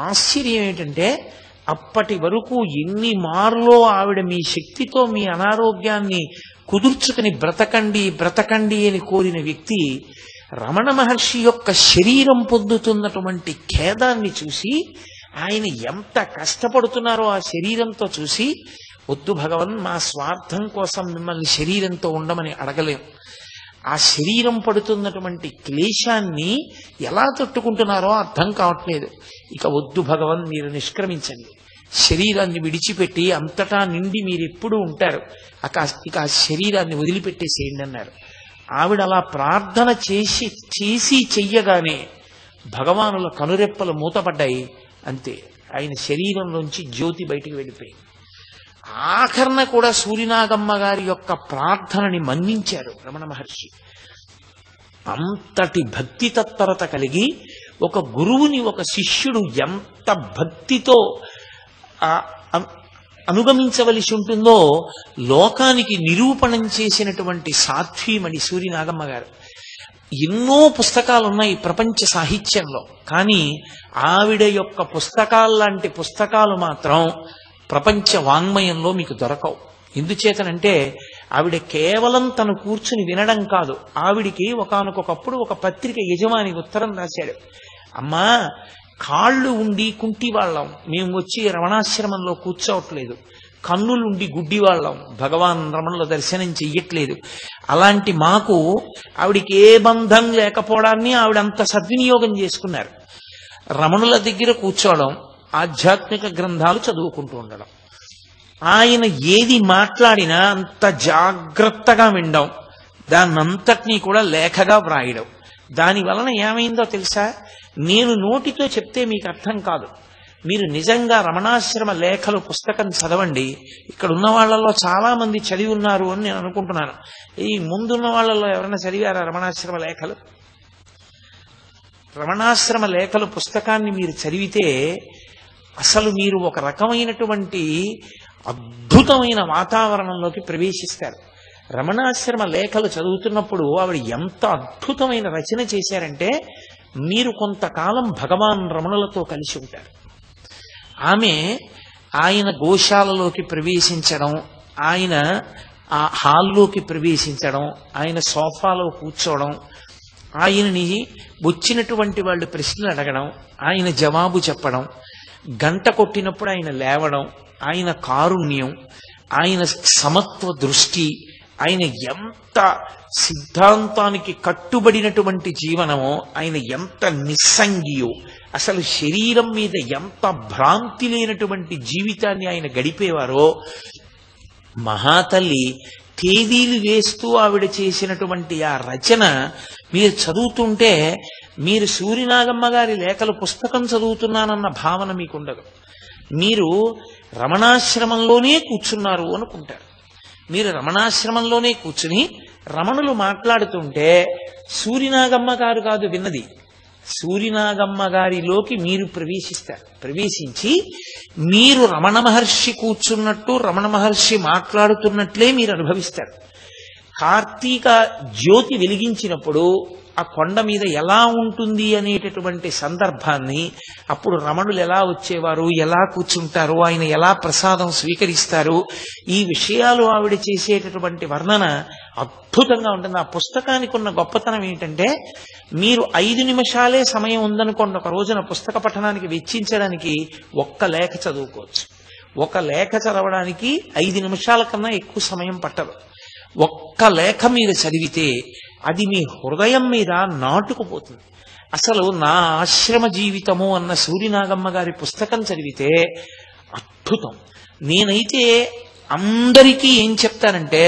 ఆశ్చర్యం ఏంటంటే అప్పటి వరకు ఎన్ని మార్లో ఆవిడ మీ శక్తితో మీ అనారోగ్యాన్ని కుదుర్చుకుని బ్రతకండి అని కోరిన వ్యక్తి రమణ మహర్షి యొక్క శరీరం పొందుతున్నటువంటి ఖేదాన్ని చూసి, ఆయన ఎంత కష్టపడుతున్నారో ఆ శరీరంతో చూసి, వద్దు భగవన్, మా స్వార్థం కోసం మిమ్మల్ని శరీరంతో ఉండమని అడగలేం. ఆ శరీరం పడుతున్నటువంటి క్లేశాన్ని ఎలా తట్టుకుంటున్నారో అర్థం కావట్లేదు. ఇక వద్దు భగవన్, మీరు నిష్క్రమించండి, శరీరాన్ని విడిచిపెట్టి అంతటా నిండి మీరెప్పుడు ఉంటారు, ఇక ఆ శరీరాన్ని వదిలిపెట్టేసేయండి అన్నారు. ఆవిడ అలా ప్రార్థన చేసి చెయ్యగానే భగవానుల కనురెప్పలు మూతపడ్డాయి. అంతే, ఆయన శరీరంలోంచి జ్యోతి బయటికి వెళ్ళిపోయింది. ఆఖరణ కూడా సూరినాగమ్మ గారి యొక్క ప్రార్థనని మన్నించారు రమణ మహర్షి. అంతటి భక్తి తత్పరత కలిగి ఒక గురువుని ఒక శిష్యుడు ఎంత భక్తితో అనుగమించవలసి ఉంటుందో లోకానికి నిరూపణం చేసినటువంటి సాధ్వీమణి సూరినాగమ్మ గారు. ఎన్నో పుస్తకాలున్నాయి ప్రపంచ సాహిత్యంలో, కానీ ఆవిడ యొక్క పుస్తకాల్లాంటి పుస్తకాలు మాత్రం ప్రపంచ వాంగ్మయంలో మీకు దొరకవు. ఎందుచేతనంటే ఆవిడ కేవలం తను కూర్చుని వినడం కాదు, ఆవిడికి ఒకానొకప్పుడు ఒక పత్రిక యజమాని ఉత్తరం రాశాడు. అమ్మా, కాళ్ళు ఉండి కుంటి వాళ్ళం, మేము వచ్చి రమణాశ్రమంలో కూర్చోవట్లేదు, కన్నులుండి గుడ్డివాళ్ళం, భగవాన్ రమణుల దర్శనం చెయ్యట్లేదు. అలాంటి మాకు ఆవిడికి ఏ బంధం లేకపోవడాన్ని ఆవిడ అంత సద్వినియోగం చేసుకున్నారు. రమణుల దగ్గర కూర్చోవడం, ఆధ్యాత్మిక గ్రంథాలు చదువుకుంటూ ఉండడం, ఆయన ఏది మాట్లాడినా అంత జాగ్రత్తగా వినడం, దాన్నంతటినీ కూడా లేఖగా వ్రాయడం. దాని వలన ఏమైందో తెలుసా? నేను నోటితో చెప్తే మీకు అర్థం కాదు. మీరు నిజంగా రమణాశ్రమ లేఖలు పుస్తకం చదవండి. ఇక్కడ ఉన్న వాళ్ళల్లో చాలా మంది చదివి ఉన్నారు అని నేను అనుకుంటున్నాను. ఈ ముందున్న వాళ్ళల్లో ఎవరైనా చదివారా రమణాశ్రమ లేఖలు? రమణాశ్రమ లేఖలు పుస్తకాన్ని మీరు చదివితే అసలు మీరు ఒక రకమైనటువంటి అద్భుతమైన వాతావరణంలోకి ప్రవేశిస్తారు. రమణాశ్రమ లేఖలు చదువుతున్నప్పుడు ఆవిడ ఎంత అద్భుతమైన రచన చేశారంటే, మీరు కొంతకాలం భగవాన్ రమణులతో కలిసి ఉంటారు. ఆమె ఆయన గోశాలలోకి ప్రవేశించడం, ఆయన ఆ హాల్లోకి ప్రవేశించడం, ఆయన సోఫాలో కూర్చోవడం, ఆయనని వచ్చినటువంటి వాళ్ళు ప్రశ్నలు అడగడం, ఆయన జవాబు చెప్పడం, గంట కొట్టినప్పుడు ఆయన లేవడం, ఆయన కారుణ్యం, ఆయన సమత్వ దృష్టి, ఆయన ఎంత సిద్ధాంతానికి కట్టుబడినటువంటి జీవనమో, ఆయన ఎంత నిస్సంగియో, అసలు శరీరం మీద ఎంత భ్రాంతి లేనటువంటి జీవితాన్ని ఆయన గడిపేవారో. మహాతల్లి తేదీలు వేస్తూ ఆవిడ చేసినటువంటి ఆ రచన మీరు చదువుతుంటే, మీరు సూర్యనాగమ్మ గారి లేఖల పుస్తకం చదువుతున్నానన్న భావన మీకుండదు. మీరు రమణాశ్రమంలోనే కూర్చున్నారు అనుకుంటారు. మీరు రమణాశ్రమంలోనే కూర్చుని రమణులు మాట్లాడుతుంటే సూర్యనాగమ్మ గారు కాదు విన్నది, సూర్యనాగమ్మ గారిలోకి మీరు ప్రవేశిస్తారు. ప్రవేశించి మీరు రమణ మహర్షి కూర్చున్నట్టు, రమణ మహర్షి మాట్లాడుతున్నట్లే మీరు అనుభవిస్తారు. కార్తీక జ్యోతి వెలిగించినప్పుడు ఆ కొండ మీద ఎలా ఉంటుంది అనేటటువంటి సందర్భాన్ని, అప్పుడు రమణులు ఎలా వచ్చేవారు, ఎలా కూర్చుంటారు, ఆయన ఎలా ప్రసాదం స్వీకరిస్తారు, ఈ విషయాలు ఆవిడ చేసేటటువంటి వర్ణన అద్భుతంగా ఉంటుంది. ఆ పుస్తకానికి ఉన్న గొప్పతనం ఏంటంటే, మీరు 5 నిమిషాలే సమయం ఉందనుకోండి ఒక రోజున పుస్తక పఠనానికి వెచ్చించడానికి, ఒక్క లేఖ చదువుకోవచ్చు. ఒక లేఖ చదవడానికి 5 నిమిషాల కన్నా ఎక్కువ సమయం పట్టదు. ఒక్క లేఖ మీరు చదివితే అది మీ హృదయం మీద నాటుకుపోతుంది. అసలు నా ఆశ్రమ జీవితము అన్న సూర్యనాగమ్మ గారి పుస్తకం చదివితే అద్భుతం. నేనైతే అందరికీ ఏం చెప్తానంటే,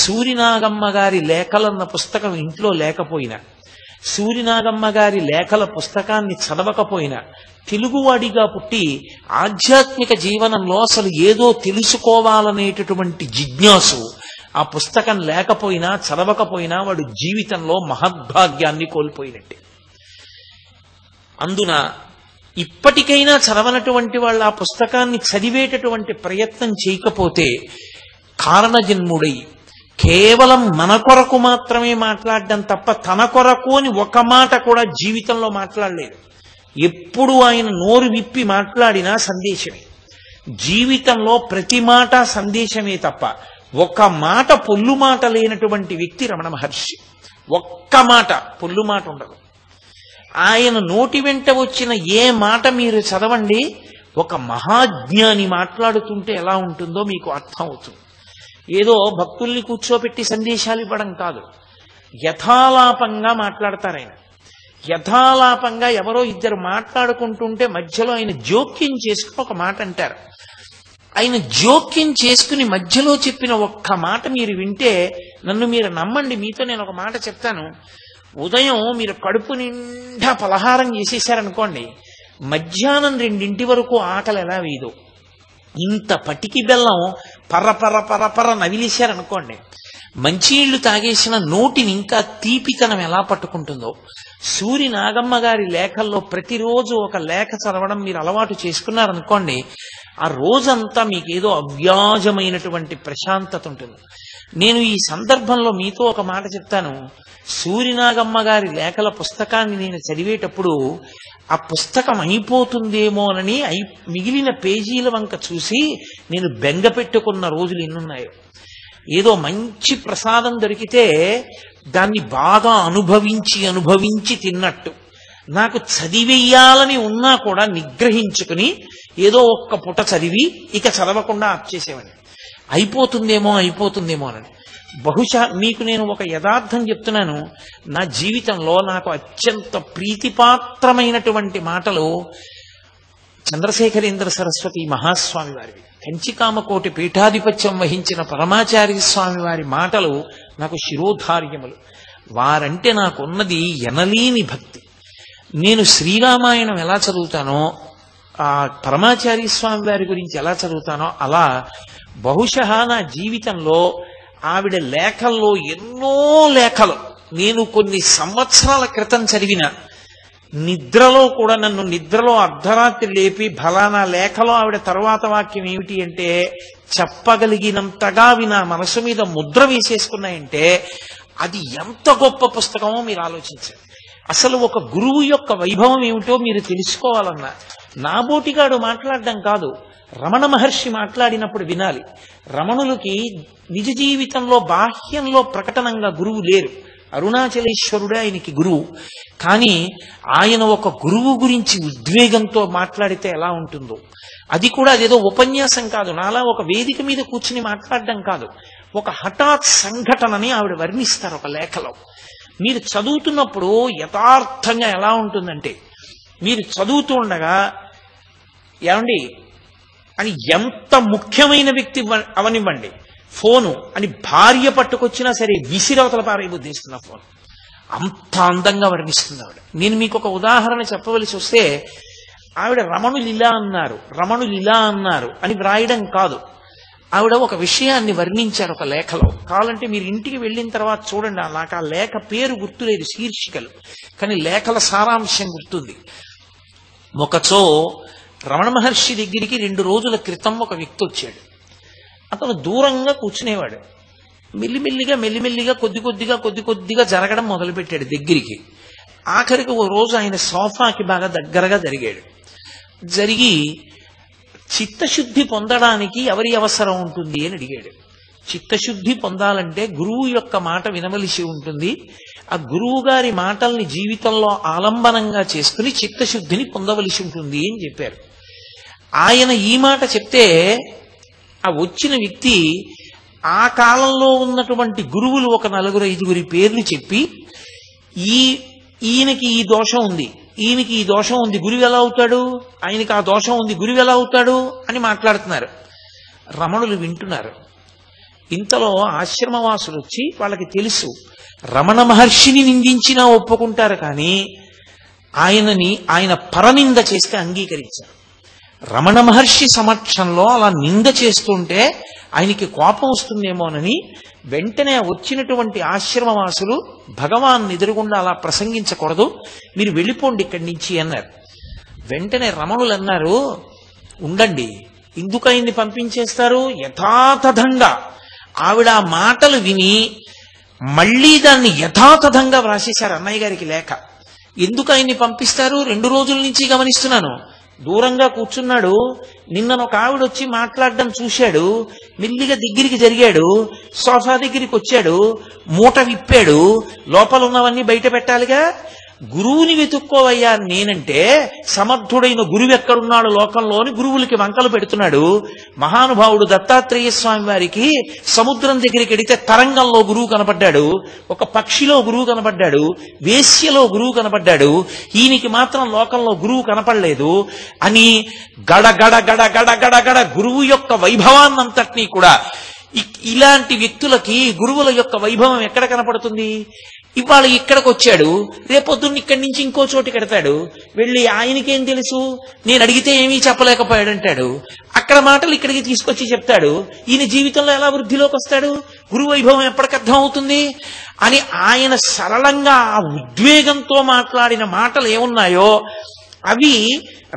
సూర్యనాగమ్మ గారి లేఖలన్న పుస్తకం ఇంట్లో లేకపోయినా, సూర్యనాగమ్మ గారి లేఖల పుస్తకాన్ని చదవకపోయినా, తెలుగువాడిగా పుట్టి ఆధ్యాత్మిక జీవనంలో అసలు ఏదో తెలుసుకోవాలనేటటువంటి జిజ్ఞాసు ఆ పుస్తకం లేకపోయినా చదవకపోయినా వాడు జీవితంలో మహద్భాగ్యాన్ని కోల్పోయినట్టే. అందున ఇప్పటికైనా చదవనటువంటి వాళ్ళు ఆ పుస్తకాన్ని చదివేటటువంటి ప్రయత్నం చేయకపోతే కారణజన్ముడై కేవలం మన కొరకు మాత్రమే మాట్లాడడం తప్ప తన కొరకు అని ఒక మాట కూడా జీవితంలో మాట్లాడలేదు. ఎప్పుడు ఆయన నోరు విప్పి మాట్లాడినా సందేశమే. జీవితంలో ప్రతి మాట సందేశమే తప్ప ఒక్క మాట పొల్లు మాట లేనటువంటి వ్యక్తి రమణ మహర్షి. ఒక్క మాట పొల్లు మాట ఉండదు. ఆయన నోటి వెంట వచ్చిన ఏ మాట మీరు చదవండి, ఒక మహాజ్ఞాని మాట్లాడుతుంటే ఎలా ఉంటుందో మీకు అర్థం అవుతుంది. ఏదో భక్తుల్ని కూర్చోబెట్టి సందేశాలు ఇవ్వడం కాదు, యథాలాపంగా మాట్లాడతారు ఆయన. యథాలాపంగా ఎవరో ఇద్దరు మాట్లాడుకుంటుంటే మధ్యలో ఆయన జోక్యం చేసుకుని ఒక మాట అంటారు. ఆయన జోక్యం చేసుకుని మధ్యలో చెప్పిన ఒక్క మాట మీరు వింటే నన్ను మీరు నమ్మండి. మీతో నేను ఒక మాట చెప్తాను. ఉదయం మీరు కడుపు నిండా పలహారం చేసేసారనుకోండి, మధ్యాహ్నం 2 వరకు ఆకలి ఎలా వేయదు. ఇంత పటికి బెల్లం పర్ర పర్ర నవిలేశారనుకోండి, మంచినీళ్లు తాగేసిన నోటిని ఇంకా తీపితనం ఎలా పట్టుకుంటుందో. సూర్యనాగమ్మ గారి లేఖల్లో ప్రతిరోజు ఒక లేఖ చదవడం మీరు అలవాటు చేసుకున్నారనుకోండి, ఆ రోజంతా మీకేదో అవ్యాజమైనటువంటి ప్రశాంతత ఉంటుంది. నేను ఈ సందర్భంలో మీతో ఒక మాట చెప్తాను. సూర్యనాగమ్మ గారి లేఖల పుస్తకాన్ని నేను చదివేటప్పుడు ఆ పుస్తకం అయిపోతుందేమోనని మిగిలిన పేజీల వంక చూసి నేను బెంగ పెట్టుకున్న రోజులు ఎన్నున్నాయో. ఏదో మంచి ప్రసాదం దొరికితే దాన్ని బాగా అనుభవించి తిన్నట్టు, నాకు చదివేయాలని ఉన్నా కూడా నిగ్రహించుకుని ఏదో ఒక్క పుట చదివి ఇక చదవకుండా ఆప్చేసేవాడిని. అయిపోతుందేమో అని. బహుశా మీకు నేను ఒక యథార్థం చెప్తున్నాను. నా జీవితంలో నాకు అత్యంత ప్రీతిపాత్రమైనటువంటి మాటలు చంద్రశేఖరేంద్ర సరస్వతి మహాస్వామి వారివి. కంచికామకోటి పీఠాధిపత్యం వహించిన పరమాచార్య స్వామి వారి మాటలు నాకు శిరోధార్యములు. వారంటే నాకున్నది ఎనలేని భక్తి. నేను శ్రీరామాయణం ఎలా చదువుతానో, ఆ పరమాచార్య స్వామి వారి గురించి ఎలా చదువుతానో అలా బహుశా నా జీవితంలో ఆవిడ లేఖల్లో ఎన్నో లేఖలు నేను కొన్ని సంవత్సరాల క్రితం చదివిన, నిద్రలో కూడా నన్ను నిద్రలో అర్ధరాత్రి లేపి ఫలానా లేఖలో ఆవిడ తర్వాత వాక్యం ఏమిటి అంటే చెప్పగలిగినంతగా నా మనసు మీద ముద్ర వేసేసుకున్నాయంటే అది ఎంత గొప్ప పుస్తకమో మీరు ఆలోచించండి. అసలు ఒక గురువు యొక్క వైభవం ఏమిటో మీరు తెలుసుకోవాలన్నా నాబోటిగాడు మాట్లాడడం కాదు, రమణ మహర్షి మాట్లాడినప్పుడు వినాలి. రమణులకి నిజ జీవితంలో బాహ్యంలో ప్రకటనంగా గురువు లేరు. అరుణాచలేశ్వరుడే ఆయనకి గురువు. కానీ ఆయన ఒక గురువు గురించి ఉద్వేగంతో మాట్లాడితే ఎలా ఉంటుందో, అది కూడా అదేదో ఉపన్యాసం కాదు, నాలా ఒక వేదిక మీద కూర్చుని మాట్లాడడం కాదు, ఒక హఠాత్ సంఘటనని ఆవిడ వర్ణిస్తారు ఒక లేఖలో. మీరు చదువుతున్నప్పుడు యథార్థంగా ఎలా ఉంటుందంటే, మీరు చదువుతూ ఉండగా ఏమండి అని ఎంత ముఖ్యమైన వ్యక్తి అవనివ్వండి, ఫోను అని భార్య పట్టుకొచ్చినా సరే విసిరవతల పారైబుద్ధిస్తున్న ఫోన్, అంత అందంగా వర్ణిస్తుంది ఆవిడ. నేను మీకు ఒక ఉదాహరణ చెప్పవలసి వస్తే, ఆవిడ రమణులు ఇలా అన్నారు అని వ్రాయడం కాదు, ఆవిడ ఒక విషయాన్ని వర్ణించారు ఒక లేఖలో. కావాలంటే మీరు ఇంటికి వెళ్ళిన తర్వాత చూడండి. నాకు ఆ లేఖ పేరు గుర్తులేదు, శీర్షికలు, కానీ లేఖల సారాంశం గుర్తుంది. ఒకచో రమణ మహర్షి దగ్గరికి 2 రోజుల క్రితం ఒక వ్యక్తి వచ్చాడు. అతను దూరంగా కూర్చునేవాడు. మెల్లిమెల్లిగా కొద్ది కొద్దిగా జరగడం మొదలుపెట్టాడు దగ్గరికి. ఆఖరికి ఓ రోజు ఆయన సోఫాకి బాగా దగ్గరగా జరిగి చిత్తశుద్ధి పొందడానికి ఎవరి అవసరం ఉంటుంది అని అడిగాడు. చిత్తశుద్ధి పొందాలంటే గురువు యొక్క మాట వినవలసి ఉంటుంది. ఆ గురువు గారి మాటల్ని జీవితంలో ఆలంబనంగా చేసుకుని చిత్తశుద్ధిని పొందవలసి ఉంటుంది అని చెప్పారు. ఆయన ఈ మాట చెప్తే ఆ వచ్చిన వ్యక్తి ఆ కాలంలో ఉన్నటువంటి గురువులు ఒక 4-5 పేర్లు చెప్పి, ఈయనకి ఈ దోషం ఉంది, ఈయనకి ఈ దోషం ఉంది, గురువు ఎలా అవుతాడు, ఆయనకి ఆ దోషం ఉంది, గురువు ఎలా అవుతాడు అని మాట్లాడుతున్నారు. రమణులు వింటున్నారు. ఇంతలో ఆశ్రమవాసులు వచ్చి, వాళ్ళకి తెలుసు రమణ మహర్షిని నిందించినా ఒప్పుకుంటారు, కానీ ఆయన పరనింద చేస్తే అంగీకరించారు. రమణ మహర్షి సమక్షంలో అలా నింద చేస్తుంటే ఆయనకి కోపం వస్తుందేమోనని వెంటనే వచ్చినటువంటి ఆశ్రమవాసులు భగవాన్ ఎదురుగుండా అలా ప్రసంగించకూడదు, మీరు వెళ్ళిపోండి ఇక్కడి నుంచి అన్నారు. వెంటనే రమణులు అన్నారు, ఉండండి, ఎందుకు ఆయన్ని పంపించేస్తారు? యథాతథంగా ఆవిడ ఆ మాటలు విని మళ్లీ దాన్ని యథాతథంగా వ్రాసేశారు అన్నయ్య గారికి లేఖ. ఎందుకు ఆయన్ని పంపిస్తారు? 2 రోజుల నుంచి గమనిస్తున్నాను. దూరంగా కూర్చున్నాడు. నిన్నొక ఆవిడ వచ్చి మాట్లాడడం చూశాడు. మెల్లిగా దగ్గరికి జరిగాడు. సోఫా దగ్గరికి వచ్చాడు. మూట విప్పాడు. లోపల ఉన్నవన్నీ బయట పెట్టాలిగా. గురువుని వెతుక్కోవయ్యా నేనంటే, సమర్థుడైన గురువు ఎక్కడున్నాడు లోకంలోని గురువులకి వంకలు పెడుతున్నాడు. మహానుభావుడు దత్తాత్రేయ స్వామి వారికి సముద్రం దగ్గరికి వెడితే తరంగంలో గురువు కనపడ్డాడు, ఒక పక్షిలో గురువు కనపడ్డాడు, వేశ్యలో గురువు కనపడ్డాడు, ఈయనకి మాత్రం లోకంలో గురువు కనపడలేదు అని గడ గడ గడ గడ గడ గడ గురువు యొక్క వైభవాన్నంతటినీ కూడా, ఇలాంటి వ్యక్తులకి గురువుల యొక్క వైభవం ఎక్కడ కనపడుతుంది? ఇవాళ ఇక్కడికి వచ్చాడు, రేపొద్దున్న ఇక్కడి నుంచి ఇంకో చోటు కడతాడు. వెళ్ళి ఆయనకేం తెలుసు, నేను అడిగితే ఏమీ చెప్పలేకపోయాడంటాడు. అక్కడ మాటలు ఇక్కడికి తీసుకొచ్చి చెప్తాడు. ఈయన జీవితంలో ఎలా వృద్ధిలోకి వస్తాడు? గురు వైభవం ఎప్పటికి అర్థం అవుతుంది అని ఆయన సరళంగా ఆ ఉద్వేగంతో మాట్లాడిన మాటలు ఏమున్నాయో అవి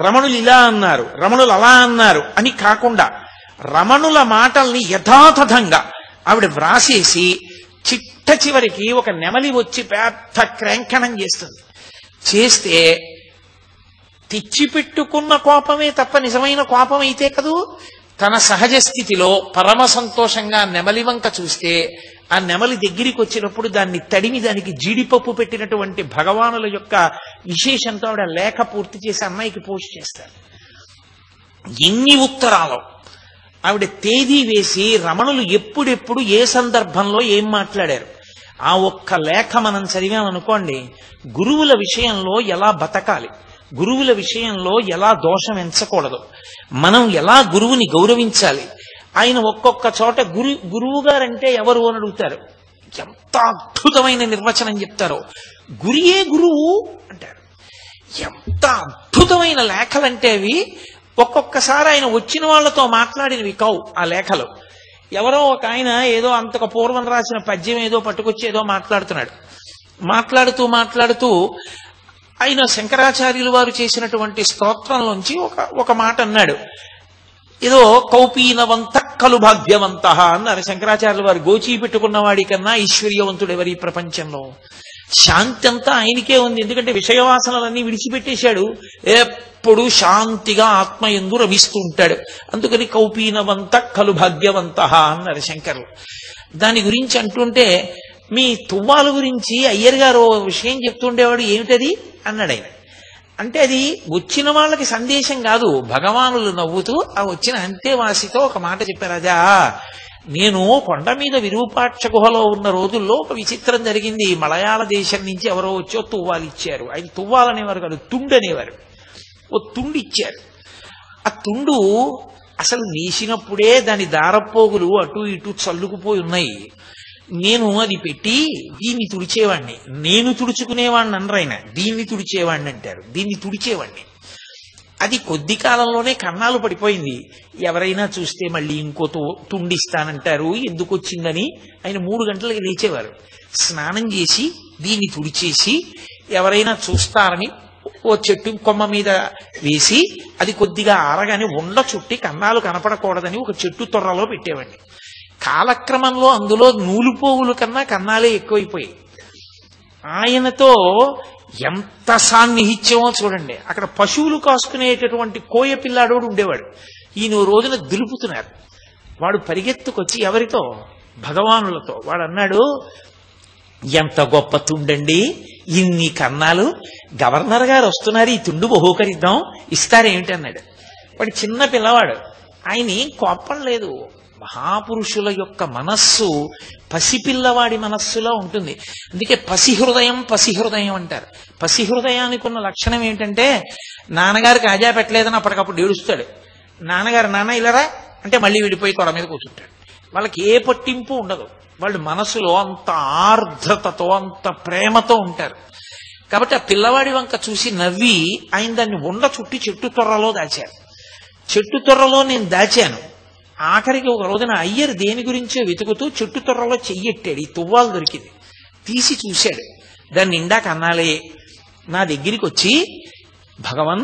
రమణులు ఇలా అన్నారు, రమణులు అలా అన్నారు అని కాకుండా, రమణుల మాటల్ని యథాతథంగా ఆవిడ వ్రాసేసి చిట్ట చివరికి ఒక నెమలి వచ్చి పెద్ద క్రంకణం చేస్తే తెచ్చిపెట్టుకున్న కోపమే తప్ప నిజమైన కోపం అయితే కదూ. తన సహజ స్థితిలో పరమ సంతోషంగా నెమలి వంక చూస్తే ఆ నెమలి దగ్గరికి వచ్చినప్పుడు దాన్ని తడిమి దానికి జీడిపప్పు పెట్టినటువంటి భగవానుల యొక్క విశేషంతో ఆవిడ లేఖ పూర్తి చేసి అన్నయ్యకి పోస్ట్ చేస్తారు. ఎన్ని ఉత్తరాలు ఆవిడ తేదీ వేసి రమణులు ఎప్పుడెప్పుడు ఏ సందర్భంలో ఏం మాట్లాడారు ఆ ఒక్క లేఖ మనం చదివామనుకోండి, గురువుల విషయంలో ఎలా బతకాలి, గురువుల విషయంలో ఎలా దోషం ఎంచకూడదు, మనం ఎలా గురువుని గౌరవించాలి. ఆయన ఒక్కొక్క చోట గురువు గారంటే ఎవరు అని అడుగుతారు, ఎంత అద్భుతమైన నిర్వచనం చెప్తారో. గురియే గురువు అంటారు. ఎంత అద్భుతమైన లేఖలంటే అవి. ఒక్కొక్కసారి ఆయన వచ్చిన వాళ్లతో మాట్లాడినవి కావు ఆ లేఖలు. ఎవరో ఒక ఆయన ఏదో అంతకు పూర్వం రాసిన పద్యం ఏదో పట్టుకొచ్చి ఏదో మాట్లాడుతూ ఆయన శంకరాచార్యులు వారు చేసినటువంటి స్తోత్రంలోంచి ఒక మాట అన్నాడు. ఏదో కౌపీనవంత కలు భాగ్యవంత అన్నారు శంకరాచార్యులు వారు. గోచీ పెట్టుకున్న వాడి కన్నా ఐశ్వర్యవంతుడు ఎవరి ప్రపంచంలో. శాంతి అంతా ఆయనకే ఉంది, ఎందుకంటే విషయవాసనలన్నీ విడిచిపెట్టేశాడు. ఎప్పుడు శాంతిగా ఆత్మయందు రమిస్తూ ఉంటాడు. అందుకని కౌపీనవంత కలు భాగ్యవంత అన్నారు శంకరులు. దాని గురించి అంటుంటే, మీ తువ్వాల గురించి అయ్యర్ గారు విషయం చెప్తుండేవాడు, ఏమిటది అన్నాడు ఆయన. అంటే అది వచ్చిన వాళ్ళకి సందేశం కాదు, భగవానులు నవ్వుతూ ఆ వచ్చిన అంతేవాసితో ఒక మాట చెప్పారు. అదా, నేను కొండ మీద విరూపాక్ష గుహలో ఉన్న రోజుల్లో ఒక విచిత్రం జరిగింది. మలయాళ దేశం నుంచి ఎవరో వచ్చో తువ్వాలు ఇచ్చారు. ఆయన తువ్వాలనేవారు కాదు, తుండు అనేవారు. ఓ తుండు ఇచ్చారు. ఆ తుండు అసలు వేసినప్పుడే దాని దారపోగులు అటు ఇటు చల్లుకుపోయి ఉన్నాయి. నేను అది పెట్టి దీన్ని తుడిచేవాడిని. నేను తుడుచుకునేవాడిని అనరైనా, దీన్ని తుడిచేవాడిని అంటారు. దీన్ని తుడిచేవాడిని. అది కొద్ది కాలంలోనే కన్నాలు పడిపోయింది. ఎవరైనా చూస్తే మళ్ళీ ఇంకో తుండిస్తానంటారు. ఎందుకు వచ్చిందని ఆయన 3 గంటలకి లేచేవారు. స్నానం చేసి దీన్ని తుడిచేసి ఎవరైనా చూస్తారని ఓ చెట్టు కొమ్మ మీద వేసి అది కొద్దిగా ఆరగానే ఉండ చుట్టి కన్నాలు కనపడకూడదని ఒక చెట్టు తొర్రలో పెట్టేవాడిని. కాలక్రమంలో అందులో నూలుపోగుల కన్నా కన్నాలే ఎక్కువైపోయాయి. ఆయనతో ఎంత సాన్నిహిత్యమో చూడండి. అక్కడ పశువులు కాసుకునేటటువంటి కోయ పిల్లాడోడు ఉండేవాడు. ఈయన రోజున దులుపుతున్నారు. వాడు పరిగెత్తుకొచ్చి ఎవరితో, భగవానులతో. వాడు అన్నాడు, ఎంత గొప్ప తుండండి, ఇన్ని కన్నాలు, గవర్నర్ గారు వస్తున్నారు, ఈ తుండు బహూకరిద్దాం, ఇస్తారేమిటి అన్నాడు. వాడు చిన్న పిల్లవాడు. ఆయన కోపం లేదు. మహాపురుషుల యొక్క మనస్సు పసిపిల్లవాడి మనస్సులో ఉంటుంది. అందుకే పసిహృదయం అంటారు. పసిహృదయానికి ఉన్న లక్షణం ఏంటంటే, నాన్నగారికి ఆజా పెట్టలేదని అప్పటికప్పుడు ఏడుస్తాడు. నాన్నగారు నాన్న ఇలారా అంటే మళ్ళీ విడిపోయి తొడ మీద కూర్చుంటాడు. వాళ్ళకి ఏ పట్టింపు ఉండదు. వాళ్ళు మనసులో అంత ఆర్ద్రతతో అంత ప్రేమతో ఉంటారు. కాబట్టి ఆ పిల్లవాడి వంక చూసి నవ్వి ఆయన దాన్ని ఉండ చుట్టి చెట్టు తొర్రలో దాచారు. చెట్టు తొర్రలో నేను దాచాను. ఆఖరికి ఒక రోజున అయ్యర్ దేని గురించో వెతుకుతూ చెట్టు తొర్రలో చెయ్యెట్టాడు. ఈ తువ్వాలు దొరికింది. తీసి చూశాడు. దాన్ని నిండా కన్నాలే. నా దగ్గరికి వచ్చి, భగవన్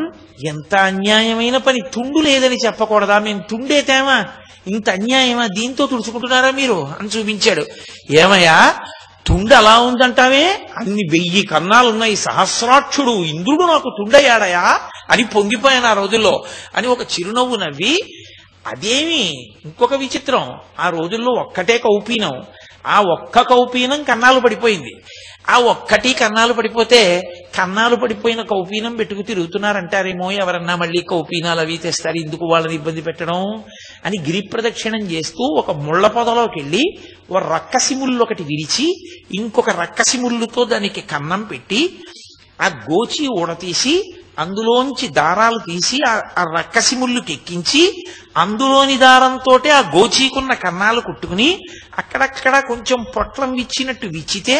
ఎంత అన్యాయమైన పని, తుండు లేదని చెప్పకూడదా, మేము తుండే తేమా, ఇంత అన్యాయమా, దీంతో తుడుచుకుంటున్నారా మీరు అని చూపించాడు. ఏమయ్యా తుండు అలా ఉందంటావే, అన్ని 1000 కన్నాలున్నాయి, సహస్రాక్షుడు ఇంద్రుడు నాకు తుండయ్యాడయా అని పొంగిపోయాను ఆ రోజుల్లో అని ఒక చిరునవ్వు నవ్వి, అదేమి ఇంకొక విచిత్రం, ఆ రోజుల్లో ఒక్కటే కౌపీనం, ఆ ఒక్క కౌపీనం కన్నాలు పడిపోయింది. ఆ ఒక్కటి కన్నాలు పడిపోతే కన్నాలు పడిపోయిన కౌపీనం పెట్టుకు తిరుగుతున్నారంటారేమో, ఎవరన్నా మళ్ళీ కౌపీనాలు అవి తెస్తారు, ఇందుకు వాళ్ళని ఇబ్బంది పెట్టడం అని గిరి ప్రదక్షిణం చేస్తూ ఒక ముళ్ల పొదలోకి వెళ్ళి ఒక రక్కసి ముళ్ళు ఒకటి విరిచి ఇంకొక రక్కసి ముళ్ళుతో దానికి కన్నం పెట్టి ఆ గోచి ఊడతీసి అందులోంచి దారాలు తీసి ఆ రక్కసి ముళ్ళుకి ఎక్కించి అందులోని దారంతో ఆ గోచీకున్న కన్నాలు కుట్టుకుని అక్కడక్కడ కొంచెం పొట్లం విచ్చినట్టు విచ్చితే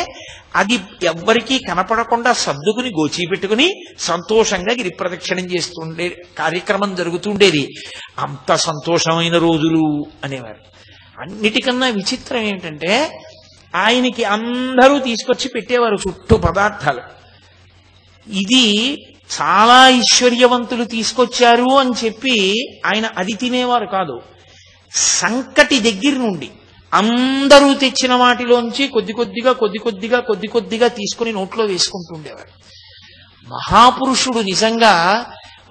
అది ఎవ్వరికీ కనపడకుండా సర్దుకుని గోచీ పెట్టుకుని సంతోషంగా గిరి ప్రదక్షిణం చేస్తుండే కార్యక్రమం జరుగుతుండేది. అంత సంతోషమైన రోజులు అనేవారు. అన్నిటికన్నా విచిత్రం ఏంటంటే, ఆయనకి అందరూ తీసుకొచ్చి పెట్టేవారు చుట్టూ పదార్థాలు. ఇది చాలా ఐశ్వర్యవంతులు తీసుకొచ్చారు అని చెప్పి ఆయన అది తినేవారు కాదు. సంకటి దగ్గర నుండి అందరూ తెచ్చిన వాటిలోంచి కొద్ది కొద్దిగా తీసుకుని నోట్లో వేసుకుంటూ ఉండేవారు. మహాపురుషుడు నిజంగా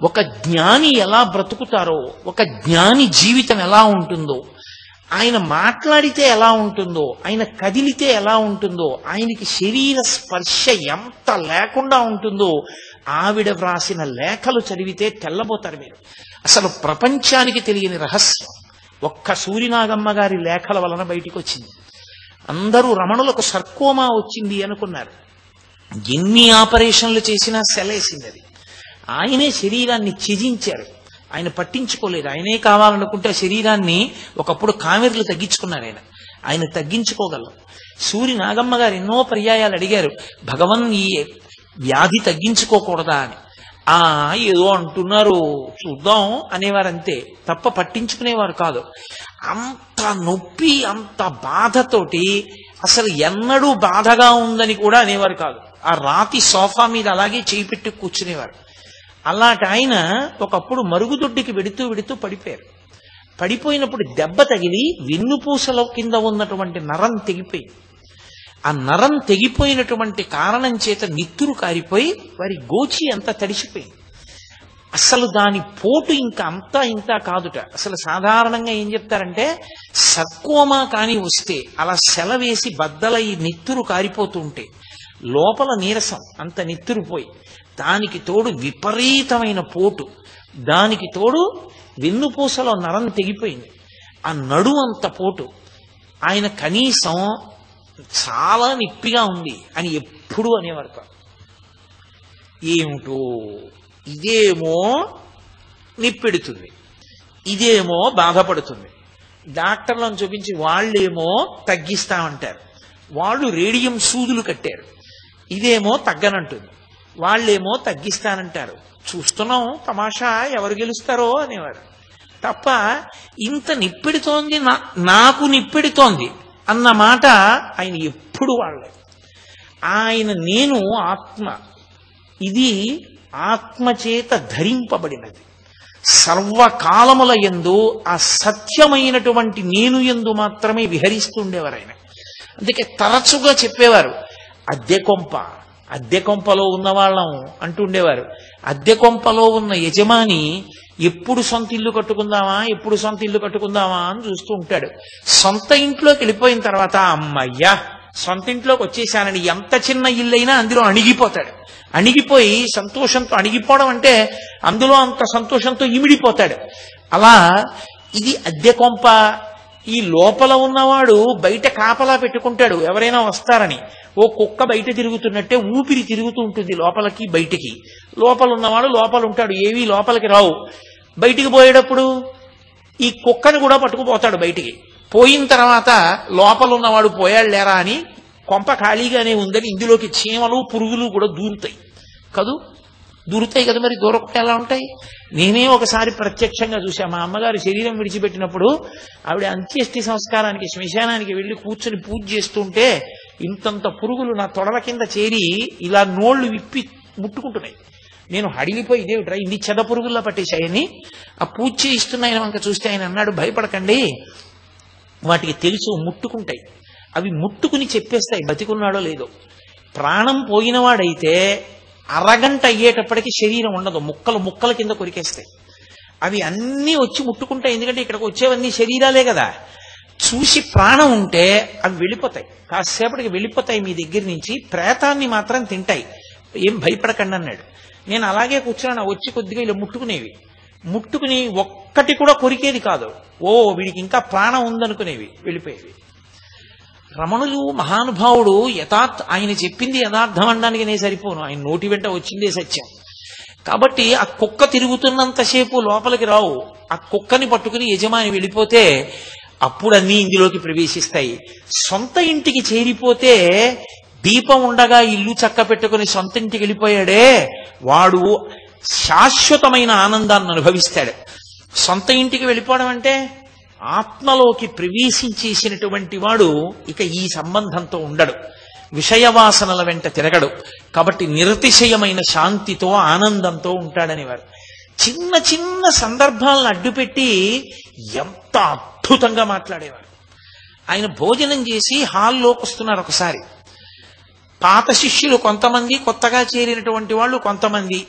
ఒక జ్ఞాని ఎలా బ్రతుకుతారో, ఒక జ్ఞాని జీవితం ఎలా ఉంటుందో, ఆయన మాట్లాడితే ఎలా ఉంటుందో, ఆయన కదిలితే ఎలా ఉంటుందో, ఆయనకి శరీర స్పర్శ ఎంత లేకుండా ఉంటుందో, ఆవిడ వ్రాసిన లేఖలు చదివితే తెల్లబోతారు మీరు. అసలు ప్రపంచానికి తెలియని రహస్యం ఒక్క సూరినాగమ్మ గారి లేఖల వలన బయటికి వచ్చింది. అందరూ రమణులకు సర్కోమా వచ్చింది అనుకున్నారు. ఎన్ని ఆపరేషన్లు చేసినా సెలేసింది అది. ఆయనే శరీరాన్ని త్యజించారు. ఆయన పట్టించుకోలేదు. ఆయనే కావాలనుకుంటే శరీరాన్ని ఒకప్పుడు కామెర్లు తగ్గించుకున్నారు. ఆయన తగ్గించుకోగలరు. సూరి నాగమ్మ గారు ఎన్నో పర్యాయాలు అడిగారు, భగవన్ ఈ వ్యాధి తగ్గించుకోకూడదా అని. ఏదో అంటున్నారు చూద్దాం అనేవారంతే తప్ప పట్టించుకునేవారు కాదు. అంత నొప్పి, అంత బాధతోటి అసలు ఎన్నడూ బాధగా ఉందని కూడా అనేవారు కాదు. ఆ రాతి సోఫా మీద అలాగే చేయి పెట్టి కూర్చునేవారు. అలాంటి ఆయన ఒకప్పుడు మరుగుదొడ్డికి వెడుతూ వెడుతూ పడిపోయారు. పడిపోయినప్పుడు దెబ్బ తగిలి వెన్నుపూసల కింద ఉన్నటువంటి నరం తెగిపోయింది. ఆ నరం తెగిపోయినటువంటి కారణం చేత నిత్తురు కారిపోయి వారి గోచి అంతా తడిసిపోయింది. అసలు దాని పోటు ఇంకా అంతా ఇంత కాదుట. అసలు సాధారణంగా ఏం చెప్తారంటే, సర్కోమా కాని వస్తే అలా సెలవేసి బద్దలై నిత్తురు కారిపోతుంటే లోపల నీరసం, అంత నిత్తురు పోయి, దానికి తోడు విపరీతమైన పోటు, దానికి తోడు వెన్నుపూసలో నరం తెగిపోయింది, ఆ నడుము అంత పోటు. ఆయన కనీసం చాలా నిప్పిగా ఉంది అని ఎప్పుడూ అనేవారు కాదు. ఏమిటో ఇదేమో నిప్పెడుతుంది, ఇదేమో బాధపడుతుంది. డాక్టర్లను చూపించి వాళ్ళేమో తగ్గిస్తామంటారు, వాళ్ళు రేడియం సూదులు కట్టారు. ఇదేమో తగ్గనంటుంది, వాళ్ళేమో తగ్గిస్తానంటారు. చూస్తున్నాం తమాషా, ఎవరు గెలుస్తారో అనేవారు తప్ప ఇంత నిప్పెడుతోంది, నాకు నిప్పెడుతోంది అన్న మాట ఆయన ఎప్పుడు వాడలేదు. ఆయన నేను ఆత్మ, ఇది ఆత్మచేత ధరింపబడినది. సర్వకాలముల యందు ఆ సత్యమైనటువంటి నేను యందు మాత్రమే విహరిస్తుండేవారు ఆయన. అందుకే తరచుగా చెప్పేవారు, అద్దె కొంపలో ఉన్నవాళ్ళం అంటుండేవారు. అద్దె కొంపలో ఉన్న యజమాని ఎప్పుడు సొంత ఇల్లు కట్టుకుందామా అని చూస్తూ ఉంటాడు. సొంత ఇంట్లోకి వెళ్ళిపోయిన తర్వాత అమ్మయ్యా సొంత ఇంట్లోకి వచ్చేసానని ఎంత చిన్న ఇల్లైనా అందులో అణిగిపోతాడు. అణిగిపోయి సంతోషంతో, అణిగిపోవడం అంటే అందులో అంత సంతోషంతో ఇమిడిపోతాడు. అలా ఇది అద్దె కొంప. ఈ లోపల ఉన్నవాడు బయట కాపలా పెట్టుకుంటాడు ఎవరైనా వస్తారని. ఓ కుక్క బయట తిరుగుతున్నట్టే ఊపిరి తిరుగుతూ ఉంటుంది లోపలికి బయటికి. లోపల ఉన్నవాడు లోపల ఉంటాడు, ఏవీ లోపలికి రావు. బయటికి పోయేటప్పుడు ఈ కుక్కను కూడా పట్టుకుపోతాడు బయటికి. పోయిన తర్వాత లోపల ఉన్నవాడు పోయాడు లేరా అని కొంప ఖాళీగానే ఉందని ఇందులోకి చీమలు పురుగులు కూడా దూరుతాయి కదా. మరి దూరకుండా ఎలా ఉంటాయి? నేనే ఒకసారి ప్రత్యక్షంగా చూశా. మా అమ్మగారు శరీరం విడిచిపెట్టినప్పుడు ఆవిడ అంత్యేష్టి సంస్కారానికి శ్మశానానికి వెళ్ళి కూర్చొని పూజ చేస్తుంటే ఇంతంత పురుగులు నా తొడల కింద చేరి ఇలా నోళ్లు విప్పి ముట్టుకుంటున్నాయి. నేను హడిలిపోయి ఇదేమిట్రా ఇన్ని చెద పురుగుల్లో పట్టేశాయని ఆ పూజ చేయిస్తున్న ఆయన వంక చూస్తే ఆయన అన్నాడు, భయపడకండి, వాటికి తెలుసు ముట్టుకుంటాయి, అవి ముట్టుకుని చెప్పేస్తాయి బతికున్నాడో లేదో. ప్రాణం పోయినవాడైతే అరగంట అయ్యేటప్పటికి శరీరం ఉండదు, ముక్కల కింద కొరికేస్తాయి. అవి అన్నీ వచ్చి ముట్టుకుంటాయి, ఎందుకంటే ఇక్కడికి వచ్చేవన్నీ శరీరాలే కదా. చూసి ప్రాణం ఉంటే అవి వెళ్ళిపోతాయి, కాసేపటికి వెళ్ళిపోతాయి మీ దగ్గర నుంచి. ప్రేతాన్ని మాత్రం తింటాయి, ఏం భయపడకండి అన్నాడు. నేను అలాగే కూర్చున్నాను. వచ్చి కొద్దిగా ఇలా ముట్టుకుని ఒక్కటి కూడా కొరికేది కాదు. ఓ వీడికి ఇంకా ప్రాణం ఉందనుకునేవి, వెళ్ళిపోయేవి. రమణులు మహానుభావుడు ఆయన చెప్పింది యథార్థం అనడానికి నేను సరిపోను, ఆయన నోటి వెంట వచ్చిందే సత్యం. కాబట్టి ఆ కుక్క తిరుగుతున్నంతసేపు లోపలికి రావు. ఆ కుక్కని పట్టుకుని యజమాని వెళ్ళిపోతే అప్పుడు అన్నీ ఇందులోకి ప్రవేశిస్తాయి. సొంత ఇంటికి చేరిపోతే దీపం ఉండగా ఇల్లు చక్క పెట్టుకుని సొంత ఇంటికి వెళ్ళిపోయాడే వాడు శాశ్వతమైన ఆనందాన్ని అనుభవిస్తాడు. సొంత ఇంటికి వెళ్ళిపోవడం అంటే ఆత్మలోకి ప్రవేశించేసినటువంటి వాడు ఇక ఈ సంబంధంతో ఉండడు, విషయవాసనల వెంట తిరగడు. కాబట్టి నిరతిశయమైన శాంతితో ఆనందంతో ఉంటాడనేవారు. చిన్న చిన్న సందర్భాలను అడ్డుపెట్టి ఎంత అద్భుతంగా మాట్లాడేవారు. ఆయన భోజనం చేసి హాల్లోకి వస్తున్నారు ఒకసారి. పాత శిష్యులు కొంతమంది, కొత్తగా చేరినటువంటి వాళ్ళు కొంతమంది.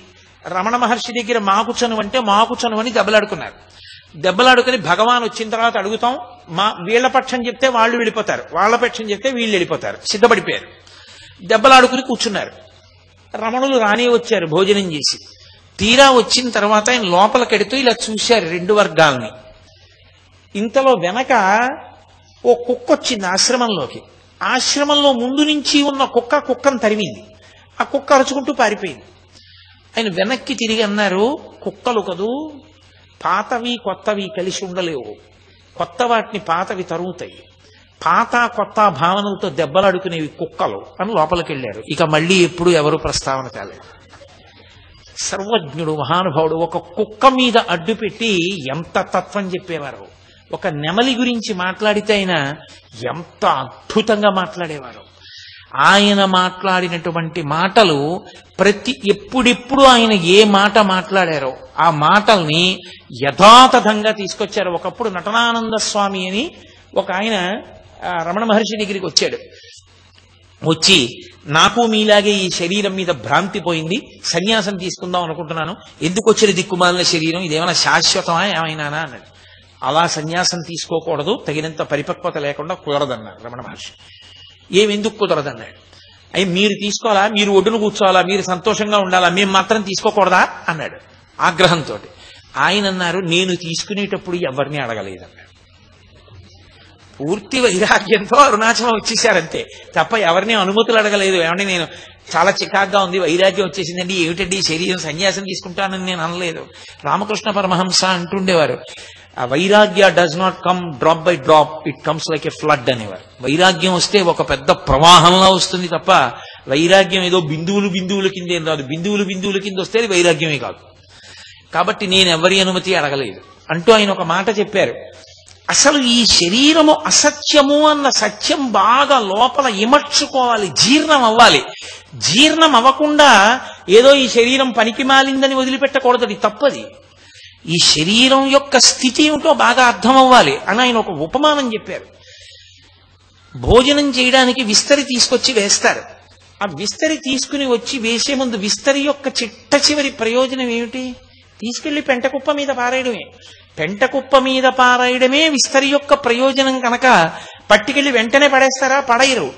రమణ మహర్షి దగ్గర మాకు చనువు అంటే మాకు చనువు అని దెబ్బలాడుకున్నారు. దెబ్బలాడుకుని భగవాన్ వచ్చిన తర్వాత అడుగుతాం, వీళ్ల పక్షం చెప్తే వాళ్ళు వెళ్ళిపోతారు, వాళ్ళ పక్షం చెప్తే వీళ్ళు వెళ్ళిపోతారు, సిద్ధపడిపోయారు. దెబ్బలాడుకుని కూర్చున్నారు. రమణులు రానే వచ్చారు భోజనం చేసి. తీరా వచ్చిన తర్వాత ఆయన లోపలికెడుతూ ఇలా చూశారు రెండు వర్గాల్ని. ఇంతలో వెనక ఓ కుక్క వచ్చింది ఆశ్రమంలోకి. ఆశ్రమంలో ముందు నుంచి ఉన్న కుక్కను తరిమింది. ఆ కుక్క అరుచుకుంటూ పారిపోయింది. ఆయన వెనక్కి తిరిగి అన్నారు, కుక్కలు కదూ, పాతవి కొత్తవి కలిసి ఉండలేవు, కొత్త వాటిని పాతవి తరుగుతాయి, పాత కొత్త భావనలతో దెబ్బలాడుకునేవి కుక్కలు అని లోపలికి వెళ్ళారు. ఇక మళ్ళీ ఎప్పుడు ఎవరు ప్రస్తావన తేలేదు. సర్వజ్ఞుడు మహానుభావుడు. ఒక కుక్క మీద అడ్డు పెట్టి ఎంత తత్వం చెప్పేవారు. ఒక నెమలి గురించి మాట్లాడితే ఆయన ఎంత అద్భుతంగా మాట్లాడేవారు. ఆయన మాట్లాడినటువంటి మాటలు ఎప్పుడెప్పుడు ఆయన ఏ మాట మాట్లాడారో ఆ మాటల్ని యథాతథంగా తీసుకొచ్చారు. ఒకప్పుడు నటనానంద స్వామి అని ఒక ఆయన రమణ మహర్షి దగ్గరికి వచ్చాడు. వచ్చి, నాకు మీలాగే ఈ శరీరం మీద భ్రాంతి పోయింది, సన్యాసం తీసుకుందాం అనుకుంటున్నాను, ఎందుకు వచ్చిన దిక్కుమాలిన శరీరం, ఇదేమైనా శాశ్వతమా ఏమైనా అన్నాడు. అలా సన్యాసం తీసుకోకూడదు, తగినంత పరిపక్వత లేకుండా కుదరదన్నారు రమణ మహర్షి. ఏమెందుకు కుదరదన్నాడు. అయ్యి మీరు తీసుకోవాలా, మీరు ఒడ్డును కూర్చోవాలా, మీరు సంతోషంగా ఉండాలా, మేము మాత్రం తీసుకోకూడదా అన్నాడు ఆగ్రహంతో. ఆయన అన్నారు, నేను తీసుకునేటప్పుడు ఎవరిని అడగలేదన్నాడు. పూర్తి వైరాగ్యంతో అరుణాచలం వచ్చేసారంతే తప్ప ఎవరిని అనుమతులు అడగలేదు. ఏమంటే నేను చాలా చికాగ్గా ఉంది, వైరాగ్యం వచ్చేసిందండి, ఏమిటండి శరీరం సన్యాసం తీసుకుంటానని నేను అనలేదు. రామకృష్ణ పరమహంస అంటుండేవారు, వైరాగ్య does not come drop by drop, it comes like a flood అనేవారు. వైరాగ్యం వస్తే ఒక పెద్ద ప్రవాహంలా వస్తుంది తప్ప వైరాగ్యం ఏదో బిందువుల కింద ఏం రాదు. బిందువుల కింద వస్తే వైరాగ్యమే కాదు. కాబట్టి నేను ఎవరి అనుమతి అడగలేదు అంటూ ఆయన ఒక మాట చెప్పారు. అసలు ఈ శరీరము అసత్యము అన్న సత్యం బాగా లోపల ఇమర్చుకోవాలి, జీర్ణం అవ్వాలి. జీర్ణం అవ్వకుండా ఏదో ఈ శరీరం పనికి మాలిందని వదిలిపెట్టకూడదు, అది తప్పది. ఈ శరీరం యొక్క స్థితి ఏమిటో బాగా అర్థం అవ్వాలి అని ఆయన ఒక ఉపమానం చెప్పారు. భోజనం చేయడానికి విస్తరి తీసుకొచ్చి వేస్తారు. ఆ విస్తరి తీసుకుని వచ్చి వేసే ముందు విస్తరి యొక్క చిట్ట చివరి ప్రయోజనం ఏమిటి? తీసుకెళ్లి పెంటకుప్ప మీద పారేయడమే. పెంటకుప్ప మీద పారేయడమే విస్తరి యొక్క ప్రయోజనం కనుక పట్టుకెళ్లి వెంటనే పడేస్తారా? పడేయరు.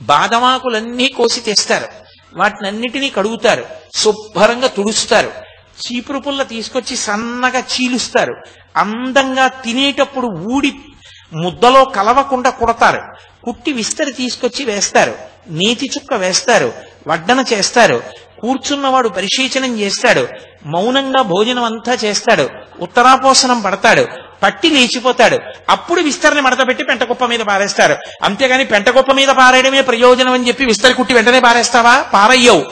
బాదమాకులన్నీ కోసి తెస్తారు, వాటినన్నిటినీ కడుగుతారు, శుభ్రంగా తుడుస్తారు, చీపురు పుల్ల తీసుకొచ్చి సన్నగా చీలుస్తారు, అందంగా తినేటప్పుడు ఊడి ముద్దలో కలవకుండా కుడతారు, కుట్టి విస్తరి తీసుకొచ్చి వేస్తారు, నేతి చుక్క వేస్తారు, వడ్డన చేస్తారు, కూర్చున్నవాడు పరిశీచనం చేస్తాడు, మౌనంగా భోజనం అంతా చేస్తాడు, ఉత్తరాపోసనం పడతాడు, పట్టి లేచిపోతాడు. అప్పుడు విస్తరిని మడతపెట్టి పెంటకుప్ప మీద పారేస్తారు. అంతేగాని పెంటకుప్ప మీద పారేయడమే ప్రయోజనం అని చెప్పి విస్తరి కుట్టి వెంటనే పారేస్తావా? పారయ్యవు.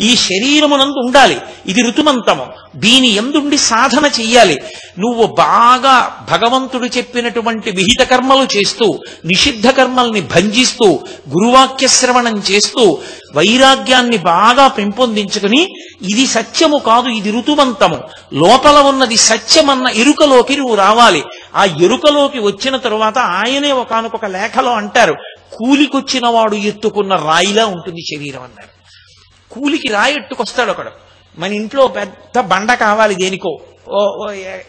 ఈ శరీరమునందు ఉండాలి, ఇది ఋతుమంతము, దీని ఎందుండి సాధన చెయ్యాలి. నువ్వు బాగా భగవంతుడు చెప్పినటువంటి విహిత కర్మలు చేస్తూ, నిషిద్ధ కర్మల్ని భంజిస్తూ, గురువాక్య శ్రవణం చేస్తూ, వైరాగ్యాన్ని బాగా పెంపొందించుకుని ఇది సత్యము కాదు, ఇది ఋతుమంతము, లోపల ఉన్నది సత్యమన్న ఎరుకలోకి నువ్వు రావాలి. ఆ ఎరుకలోకి వచ్చిన తరువాత ఆయనే ఒకానొక లేఖలో అంటారు, కూలికొచ్చిన వాడు ఎత్తుకున్న రాయిలా ఉంటుంది శరీరం అన్నారు. కూలికి రాయి ఎట్టుకొస్తాడు ఒకడు. మన ఇంట్లో పెద్ద బండ కావాలి దేనికో,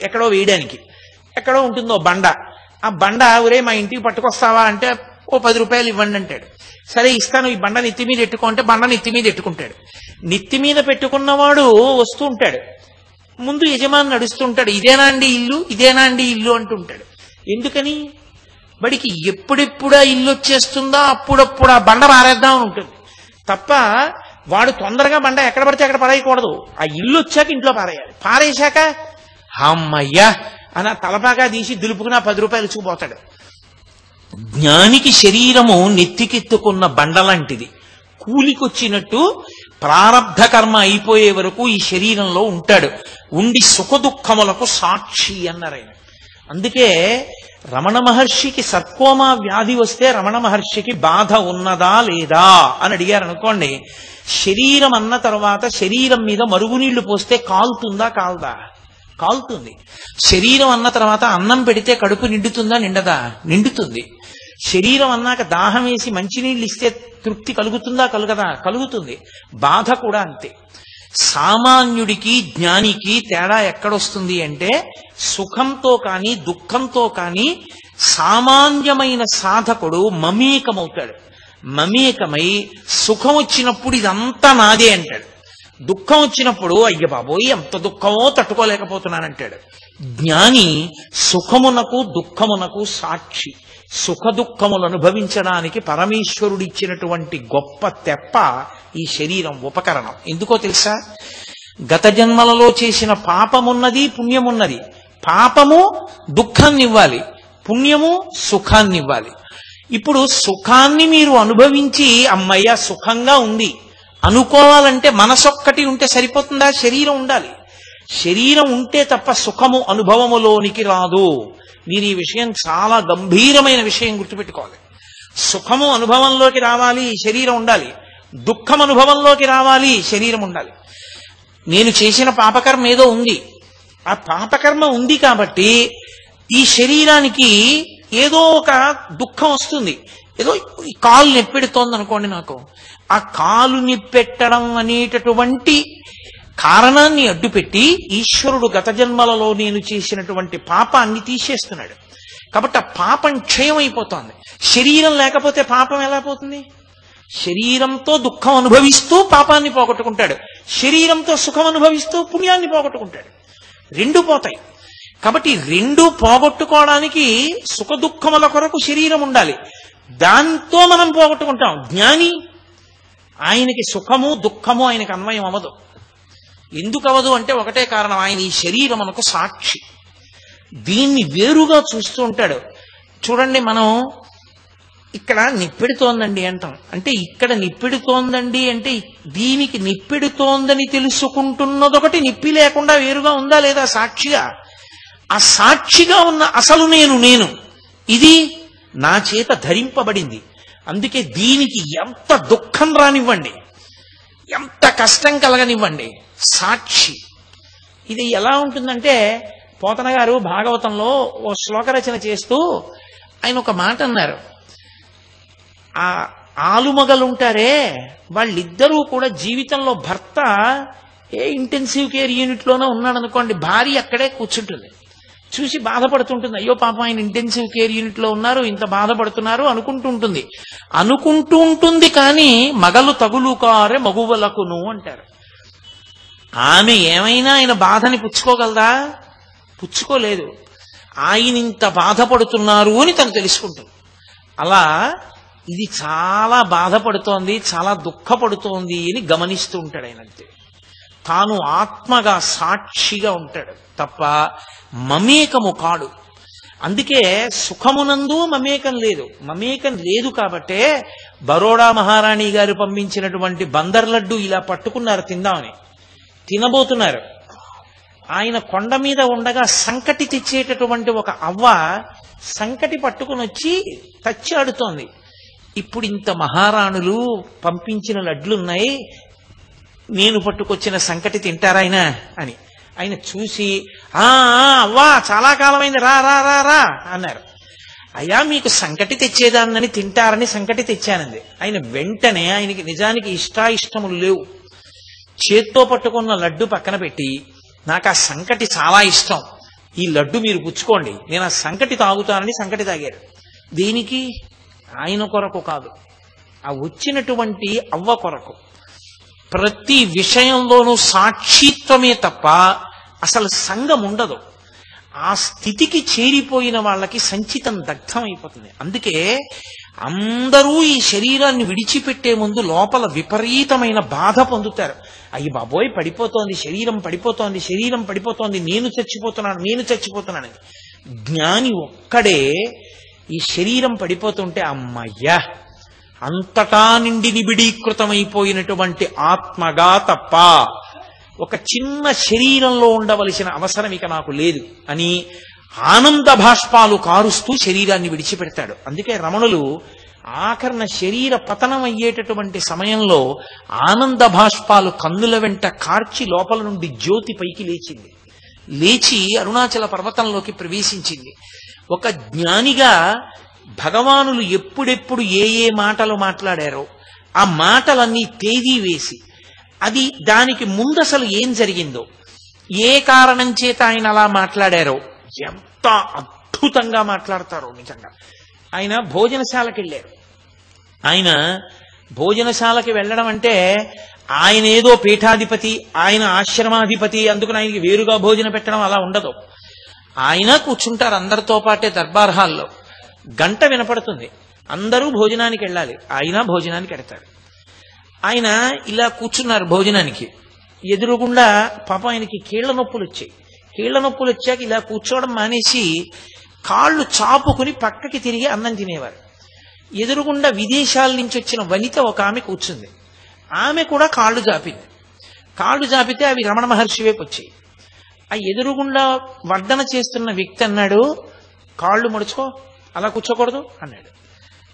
ఎక్కడో వేయడానికి, ఎక్కడో ఉంటుందో బండ. ఆ బండ ఒరే మా ఇంటికి పట్టుకొస్తావా అంటే ఓ 10 రూపాయలు ఇవ్వండి అంటాడు. సరే ఇస్తాను, ఈ బండ నెత్తి మీద ఎట్టుకో అంటే బండ నెత్తి మీద ఎట్టుకుంటాడు. నెత్తి మీద పెట్టుకున్నవాడు వస్తూ ఉంటాడు, ముందు యజమాని నడుస్తుంటాడు, ఇదేనా అండి ఇల్లు, ఇదేనా అండి ఇల్లు అంటుంటాడు. ఎందుకని? బడికి ఎప్పుడెప్పుడు ఆ ఇల్లు వచ్చేస్తుందో అప్పుడప్పుడు ఆ బండ పారేద్దామని ఉంటుంది తప్ప వాడు తొందరగా బండ ఎక్కడ పడితే అక్కడ పడేయకూడదు. ఆ ఇల్లు వచ్చాక ఇంట్లో పారేయాలి. పారేశాక అమ్మయ్యా అని తలపాగా తీసి దులుపుకుని 10 రూపాయలు చూపోతాడు. జ్ఞానికి శరీరము నెత్తికెత్తుకున్న బండలాంటిది. కూలికొచ్చినట్టు ప్రారబ్ధ కర్మ అయిపోయే వరకు ఈ శరీరంలో ఉంటాడు. ఉండి సుఖదుఖములకు సాక్షి అన్నారు ఆయన. అందుకే రమణ మహర్షికి సర్కోమా వ్యాధి వస్తే రమణ మహర్షికి బాధ ఉన్నదా లేదా అని అడిగారు అనుకోండి, శరీరం అన్న తర్వాత శరీరం మీద మరుగునీళ్లు పోస్తే కాలుతుందా కాల్దా? కాలుతుంది. శరీరం అన్న తర్వాత అన్నం పెడితే కడుపు నిండుతుందా నిండదా? నిండుతుంది. శరీరం అన్నాక దాహం వేసి మంచినీళ్ళు ఇస్తే తృప్తి కలుగుతుందా కలుగదా? కలుగుతుంది. బాధ కూడా అంతే. సామాన్యుడికి జ్ఞానికి తేడా ఎక్కడొస్తుంది అంటే సుఖంతో కానీ దుఃఖంతో కానీ సామాన్యమైన సాధకుడు మమేకమవుతాడు. మమేకమై సుఖం వచ్చినప్పుడు ఇదంతా నాదే అంటాడు, దుఃఖం వచ్చినప్పుడు అయ్య బాబోయ్ ఎంత దుఃఖమో తట్టుకోలేకపోతున్నానంటాడు. జ్ఞాని సుఖమునకు దుఃఖమునకు సాక్షి. సుఖ దుఃఖములు అనుభవించడానికి పరమేశ్వరుడిచ్చినటువంటి గొప్ప తెప్ప ఈ శరీరం, ఉపకరణం. ఎందుకో తెలుసా? గత జన్మలలో చేసిన పాపమున్నది, పుణ్యమున్నది. పాపము దుఃఖాన్నివ్వాలి, పుణ్యము సుఖాన్నివ్వాలి. ఇప్పుడు సుఖాన్ని మీరు అనుభవించి అమ్మయ్య సుఖంగా ఉంది అనుకోవాలంటే మనసొక్కటి ఉంటే సరిపోతుందా? శరీరం ఉండాలి. శరీరం ఉంటే తప్ప సుఖము అనుభవములోనికి రాదు. మీరు ఈ విషయం చాలా గంభీరమైన విషయం గుర్తుపెట్టుకోవాలి. సుఖము అనుభవంలోకి రావాలి, శరీరం ఉండాలి. దుఃఖం అనుభవంలోకి రావాలి, శరీరం ఉండాలి. నేను చేసిన పాపకర్మ ఏదో ఉంది, ఆ పాపకర్మ ఉంది కాబట్టి ఈ శరీరానికి ఏదో ఒక దుఃఖం వస్తుంది. ఏదో ఈ కాలు నెప్పెడుతోంది అనుకోండి, నాకు ఆ కాలు నిప్పెట్టడం అనేటటువంటి కారణాన్ని అడ్డుపెట్టి ఈశ్వరుడు గత జన్మలలో నేను చేసినటువంటి పాపాన్ని తీసేస్తున్నాడు. కాబట్టి ఆ పాపం క్షయం అయిపోతోంది. శరీరం లేకపోతే పాపం ఎలా పోతుంది? శరీరంతో దుఃఖం అనుభవిస్తూ పాపాన్ని పోగొట్టుకుంటాడు, శరీరంతో సుఖం అనుభవిస్తూ పుణ్యాన్ని పోగొట్టుకుంటాడు. రెండు పోతాయి. కాబట్టి రెండు పోగొట్టుకోవడానికి సుఖ దుఃఖముల కొరకు శరీరం ఉండాలి. దాంతో మనం పోగొట్టుకుంటాం. జ్ఞాని ఆయనకి సుఖము దుఃఖము ఆయనకి అన్వయం అవ్వదు. ఎందుకు అవ్వదు అంటే ఒకటే కారణం, ఆయన ఈ శరీరం మనకు సాక్షి. దీన్ని వేరుగా చూస్తూ ఉంటాడు. చూడండి, మనం ఇక్కడ నిప్పెడుతోందండి అంటాం. అంటే ఇక్కడ నిప్పెడుతోందండి అంటే దీనికి నిప్పెడుతోందని తెలుసుకుంటున్నదొకటి, నిప్పి లేకుండా వేరుగా ఉందా లేదా సాక్షిగా? ఆ సాక్షిగా ఉన్న అసలు నేను ఇది నా చేత ధరింపబడింది. అందుకే దీనికి ఎంత దుఃఖం రానివ్వండి, ఎంత కష్టం కలగనివ్వండి, సాక్షి. ఇది ఎలా ఉంటుందంటే, పోతన గారు భాగవతంలో ఓ శ్లోక రచన చేస్తూ ఆయన ఒక మాట అన్నారు. ఆ ఆలుమగలుంటారే వాళ్ళిద్దరూ కూడా జీవితంలో భర్త ఇంటెన్సివ్ కేర్ యూనిట్లోనే ఉన్నాడు అనుకోండి, భార్య అక్కడే కూర్చుంటుంది, చూసి బాధపడుతుంటుంది. అయ్యో పాపం ఆయన ఇంటెన్సివ్ కేర్ యూనిట్లో ఉన్నారు, ఇంత బాధపడుతున్నారు అనుకుంటూ ఉంటుంది. కానీ మగలు తగులు కారే మగువలకును అంటారు. ఆమె ఏమైనా ఆయన బాధని పుచ్చుకోగలదా? పుచ్చుకోలేదు. ఆయన ఇంత బాధపడుతున్నారు అని తను తెలుసుకుంటుంది. అలా ఇది చాలా బాధపడుతోంది, చాలా దుఃఖపడుతోంది అని గమనిస్తూ ఉంటాడు ఆయన. అంతే, తాను ఆత్మగా సాక్షిగా ఉంటాడు తప్ప మమేకము కాడు. అందుకే సుఖమునందు మమేకం లేదు కాబట్టే బరోడా మహారాణి గారు పంపించినటువంటి బందర్ లడ్డు ఇలా పట్టుకున్నారు తిందామని. తినబోతున్నారు. ఆయన కొండ మీద ఉండగా సంకటి తెచ్చేటటువంటి ఒక అవ్వ సంకటి పట్టుకుని వచ్చి తచ్చాడుతోంది. ఇప్పుడు ఇంత మహారాణులు పంపించిన లడ్లున్నాయి, నేను పట్టుకొచ్చిన సంకటి తింటారాయన అని. ఆయన చూసి అవ్వా చాలా కాలమైంది, రా రా రా రా అన్నారు. అయ్యా మీకు సంకటి తెచ్చేదాన్నని తింటారని సంకటి తెచ్చానంది. ఆయన వెంటనే, ఆయనకి నిజానికి ఇష్టాయిష్టములు లేవు, చేత్తో పట్టుకున్న లడ్డు పక్కన పెట్టి, నాకు ఆ సంకటి చాలా ఇష్టం, ఈ లడ్డు మీరు పుచ్చుకోండి, నేను ఆ సంకటి తాగుతానని సంకటి తాగారు. దేనికి? ఆయన కొరకు కాదు, ఆ వచ్చినటువంటి అవ్వ కొరకు. ప్రతి విషయంలోనూ సాక్షిత్వమే తప్ప అసలు సంగం ఉండదు. ఆ స్థితికి చేరిపోయిన వాళ్ళకి సంచితం దగ్ధమైపోతుంది. అందుకే అందరూ ఈ శరీరాన్ని విడిచిపెట్టే ముందు లోపల విపరీతమైన బాధ పొందుతారు. అయ్యి బాబోయ్ పడిపోతోంది, శరీరం పడిపోతోంది, నేను చచ్చిపోతున్నాను. జ్ఞాని ఒక్కడే ఈ శరీరం పడిపోతుంటే అమ్మయ్యా అంతటా నిండి నిబిడీకృతమైపోయినటువంటి ఆత్మగా తప్ప ఒక చిన్న శరీరంలో ఉండవలసిన అవసరం ఇక నాకు లేదు అని ఆనంద భాష్పాలు కారుస్తూ శరీరాన్ని విడిచిపెడతాడు. అందుకే రమణులు ఆఖరణ శరీర పతనం అయ్యేటటువంటి సమయంలో ఆనంద భాష్పాలు కన్నుల వెంట కార్చి లోపల నుండి జ్యోతి పైకి లేచి అరుణాచల పర్వతంలోకి ప్రవేశించింది. ఒక జ్ఞానిగా భగవానులు ఎప్పుడెప్పుడు ఏ మాటలు మాట్లాడారో ఆ మాటలన్నీ తేదీ వేసి అది దానికి ముందు అసలు ఏం జరిగిందో, ఏ కారణం చేత ఆయన అలా మాట్లాడారో, ఎంత అద్భుతంగా మాట్లాడతారో నిజంగా. ఆయన భోజనశాలకి వెళ్ళారు. ఆయన భోజనశాలకి వెళ్ళడం అంటే ఆయన ఏదో పీఠాధిపతి, ఆయన ఆశ్రమాధిపతి, అందుకని ఆయనకి వేరుగా భోజనం పెట్టడం అలా ఉండదు. ఆయన కూర్చుంటారు అందరితో పాటే దర్బార్ హాల్లో. గంట వినపడుతుంది, అందరూ భోజనానికి వెళ్ళాలి, ఆయన భోజనానికి వెడతాడు. ఆయన ఇలా కూర్చున్నారు భోజనానికి. ఎదురుగుండా పాపం ఆయనకి కీళ్ల నొప్పులు వచ్చాయి. కీళ్ల నొప్పులు వచ్చాక ఇలా కూర్చోవడం మానేసి కాళ్ళు చాపుకుని పక్కకి తిరిగి అన్నం తినేవారు. ఎదురుగుండా విదేశాల నుంచి వచ్చిన వనిత ఒక ఆమె కూర్చుంది. ఆమె కూడా కాళ్ళు జాపింది. కాళ్ళు జాపితే అవి రమణ మహర్షి వైపు వచ్చాయి. ఆ ఎదురుగుండా వడ్డన చేస్తున్న వ్యక్తి అన్నాడు, కాళ్ళు మడుచుకో, అలా కూర్చోకూడదు అన్నాడు.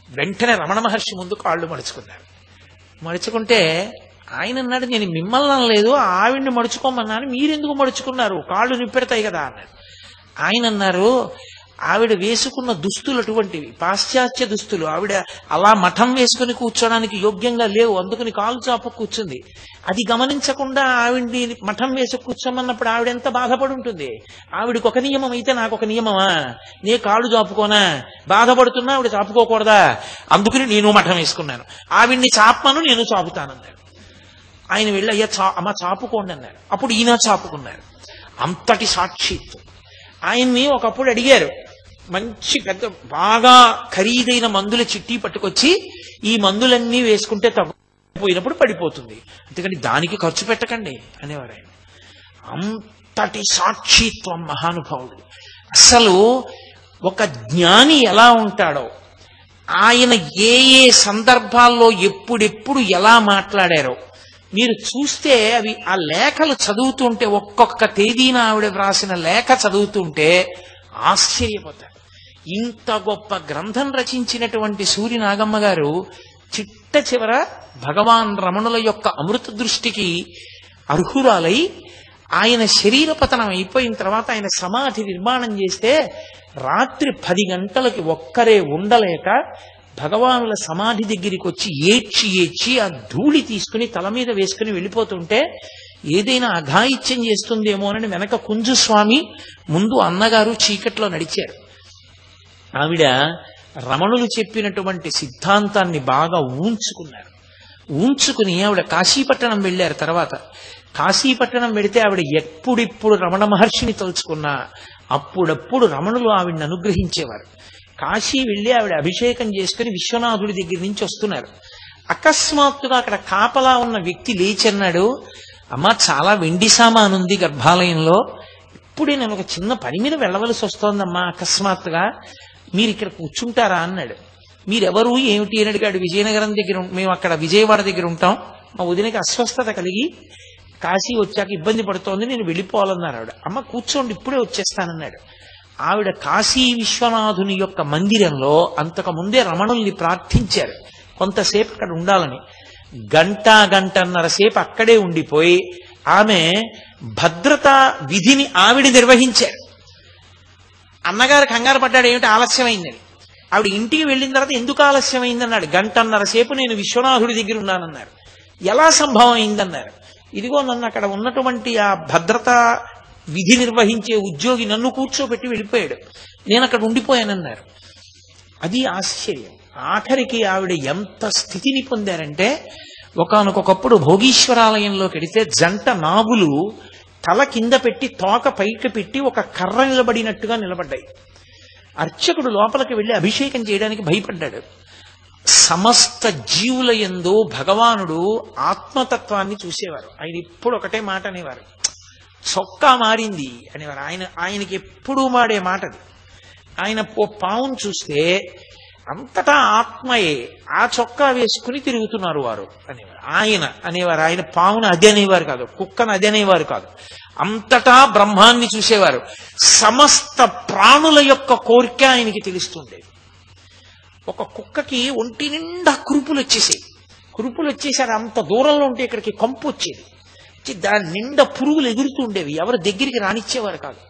వెంటనే రమణ మహర్షి ముందు కాళ్ళు మడుచుకున్నారు. మడుచుకుంటే ఆయన అన్నాడు, నేను మిమ్మల్ని అనలేదు, ఆవిడ్ని మడుచుకోమన్నాను, మీరెందుకు మడుచుకున్నారు, కాళ్ళు నిప్పెడతాయి కదా అన్నాడు. ఆయన అన్నారు, ఆవిడ వేసుకున్న దుస్తులు అటువంటివి, పాశ్చాత్య దుస్తులు, ఆవిడ అలా మఠం వేసుకుని కూర్చోడానికి యోగ్యంగా లేవు, అందుకని కాలు చాపు కూర్చుంది. అది గమనించకుండా ఆవిడ్ని మఠం వేసి కూర్చోమన్నప్పుడు ఆవిడ ఎంత బాధపడి ఉంటుంది. ఆవిడికి ఒక నియమం అయితే నాకు ఒక నియమమా, నే కాళ్ళు చాపుకోనా, బాధపడుతున్నా ఆవిడ చాపుకోకూడదా, అందుకని నేను మఠం వేసుకున్నాను, ఆవిడ్ని చాపమను నేను చాపుతానన్నాడు. ఆయన వెళ్ళి అయ్యా అమ్మ చాపుకోండి అన్నారు. అప్పుడు ఈయన చాపుకున్నారు. అంతటి సాక్షిత్వం. ఆయన్ని ఒకప్పుడు అడిగారు, మంచి పెద్ద బాగా ఖరీదైన మందుల చిట్టి పట్టుకొచ్చి ఈ మందులన్నీ వేసుకుంటే తగ్గిపోయినప్పుడు పడిపోతుంది, అందుకని దానికి ఖర్చు పెట్టకండి అనేవారు ఆయన. అంతటి సాక్షిత్వం మహానుభావుడు. అసలు ఒక జ్ఞాని ఎలా ఉంటాడో, ఆయన ఏ ఏ సందర్భాల్లో ఎప్పుడెప్పుడు ఎలా మాట్లాడారో మీరు చూస్తే అవి ఆ లేఖలు చదువుతుంటే, ఒక్కొక్క తేదీన ఆవిడ వ్రాసిన లేఖ చదువుతుంటే ఆశ్చర్యపోతారు. ఇంత గొప్ప గ్రంథం రచించినటువంటి సూరి నాగమ్మ గారు చిట్ట చివర భగవాన్ రమణుల యొక్క అమృత దృష్టికి అర్హురాలై ఆయన శరీర పతనం అయిపోయిన తర్వాత ఆయన సమాధి నిర్మాణం చేస్తే రాత్రి 10 గంటలకి ఒక్కరే ఉండలేక భగవానుల సమాధి దగ్గరికి వచ్చి ఏడ్చి ఏడ్చి ఆ ధూళి తీసుకుని తల మీద వేసుకుని వెళ్ళిపోతుంటే ఏదైనా అఘాయిత్యం చేస్తుందేమోనని వెనక కుంజుస్వామి, ముందు అన్నగారు చీకట్లో నడిచారు. ఆవిడ రమణులు చెప్పినటువంటి సిద్ధాంతాన్ని బాగా ఊంచుకుని ఆవిడ కాశీపట్టణం వెళ్ళారు. తర్వాత కాశీపట్టణం వెడితే ఆవిడ ఎప్పుడిప్పుడు రమణ మహర్షిని తలుచుకున్నా అప్పుడప్పుడు రమణులు ఆవిడని అనుగ్రహించేవారు. కాశీ వెళ్ళి ఆవిడ అభిషేకం చేసుకుని విశ్వనాథుడి దగ్గర నుంచి వస్తున్నారు. అకస్మాత్తుగా అక్కడ కాపలా ఉన్న వ్యక్తి లేచన్నాడు, అమ్మా చాలా వెండి సామానుంది గర్భాలయంలో, ఇప్పుడే నేను ఒక చిన్న పని మీద వెళ్ళవలసి వస్తోందమ్మా, అకస్మాత్తుగా మీరు ఇక్కడ కూర్చుంటారా అన్నాడు. మీరెవరు ఏమిటి అని అడిగాడు. విజయనగరం దగ్గర, మేము అక్కడ విజయవాడ దగ్గర ఉంటాం, మా వదినకి అస్వస్థత కలిగి కాశీ వచ్చాక ఇబ్బంది పడుతోంది, నేను వెళ్ళిపోవాలన్నారు ఆవిడ. అమ్మ కూర్చోండి ఇప్పుడే వచ్చేస్తానన్నాడు. ఆవిడ కాశీ విశ్వనాథుని యొక్క మందిరంలో అంతకు ముందే రమణుల్ని ప్రార్థించారు కొంతసేపు అక్కడ ఉండాలని. గంటన్నర సేపు అక్కడే ఉండిపోయి ఆమె భద్రతా విధిని ఆవిడ నిర్వహించారు. అన్నగారు కంగారు పడ్డాడు, ఏమిటి ఆలస్యమైందని. ఆవిడ ఇంటికి వెళ్ళిన తర్వాత ఎందుకు ఆలస్యమైందన్నాడు. గంటన్నర సేపు నేను విశ్వనాథుడి దగ్గర ఉన్నానన్నారు. ఎలా సంభవం అయిందన్నారు. ఇదిగో నన్ను అక్కడ ఉన్నటువంటి ఆ భద్రతా విధి నిర్వహించే ఉద్యోగి నన్ను కూర్చోబెట్టి వెళ్ళిపోయాడు, నేను అక్కడ ఉండిపోయానన్నారు. అది ఆశ్చర్యం. ఆఖరికి ఆవిడ ఎంత స్థితిని పొందారంటే, ఒకానొకప్పుడు భోగీశ్వరాలయంలోకి వెడితే జంట నాగులు తల కింద పెట్టి తోక పైకి పెట్టి ఒక కర్ర నిలబడినట్టుగా నిలబడ్డాయి. అర్చకుడు లోపలికి వెళ్లి అభిషేకం చేయడానికి భయపడ్డాడు. సమస్త జీవుల యందు భగవానుడు ఆత్మతత్వాన్ని చూసేవారు. ఆయన ఇప్పుడు ఒకటే మాట అనేవారు, చొక్కా మారింది అనేవారు. ఆయనకి ఎప్పుడూ మాడే మాటది. ఆయన ఓ పావును చూస్తే అంతటా ఆత్మయే, ఆ చొక్కా వేసుకుని తిరుగుతున్నారు వారు అనేవారు. ఆయన పావును అది అనేవారు కాదు, కుక్కను అది అనేవారు కాదు, అంతటా బ్రహ్మాన్ని చూసేవారు. సమస్త ప్రాణుల యొక్క కోరిక ఆయనకి తెలుస్తుండేది. ఒక కుక్కకి ఒంటి నిండా కురుపులు వచ్చేసారు. అంత దూరంలో ఉంటే ఇక్కడికి కంపు వచ్చేది. దాని నిండా పురుగులు ఎగురుతూ ఉండేవి, ఎవరు దగ్గరికి రానిచ్చేవారు కాదు.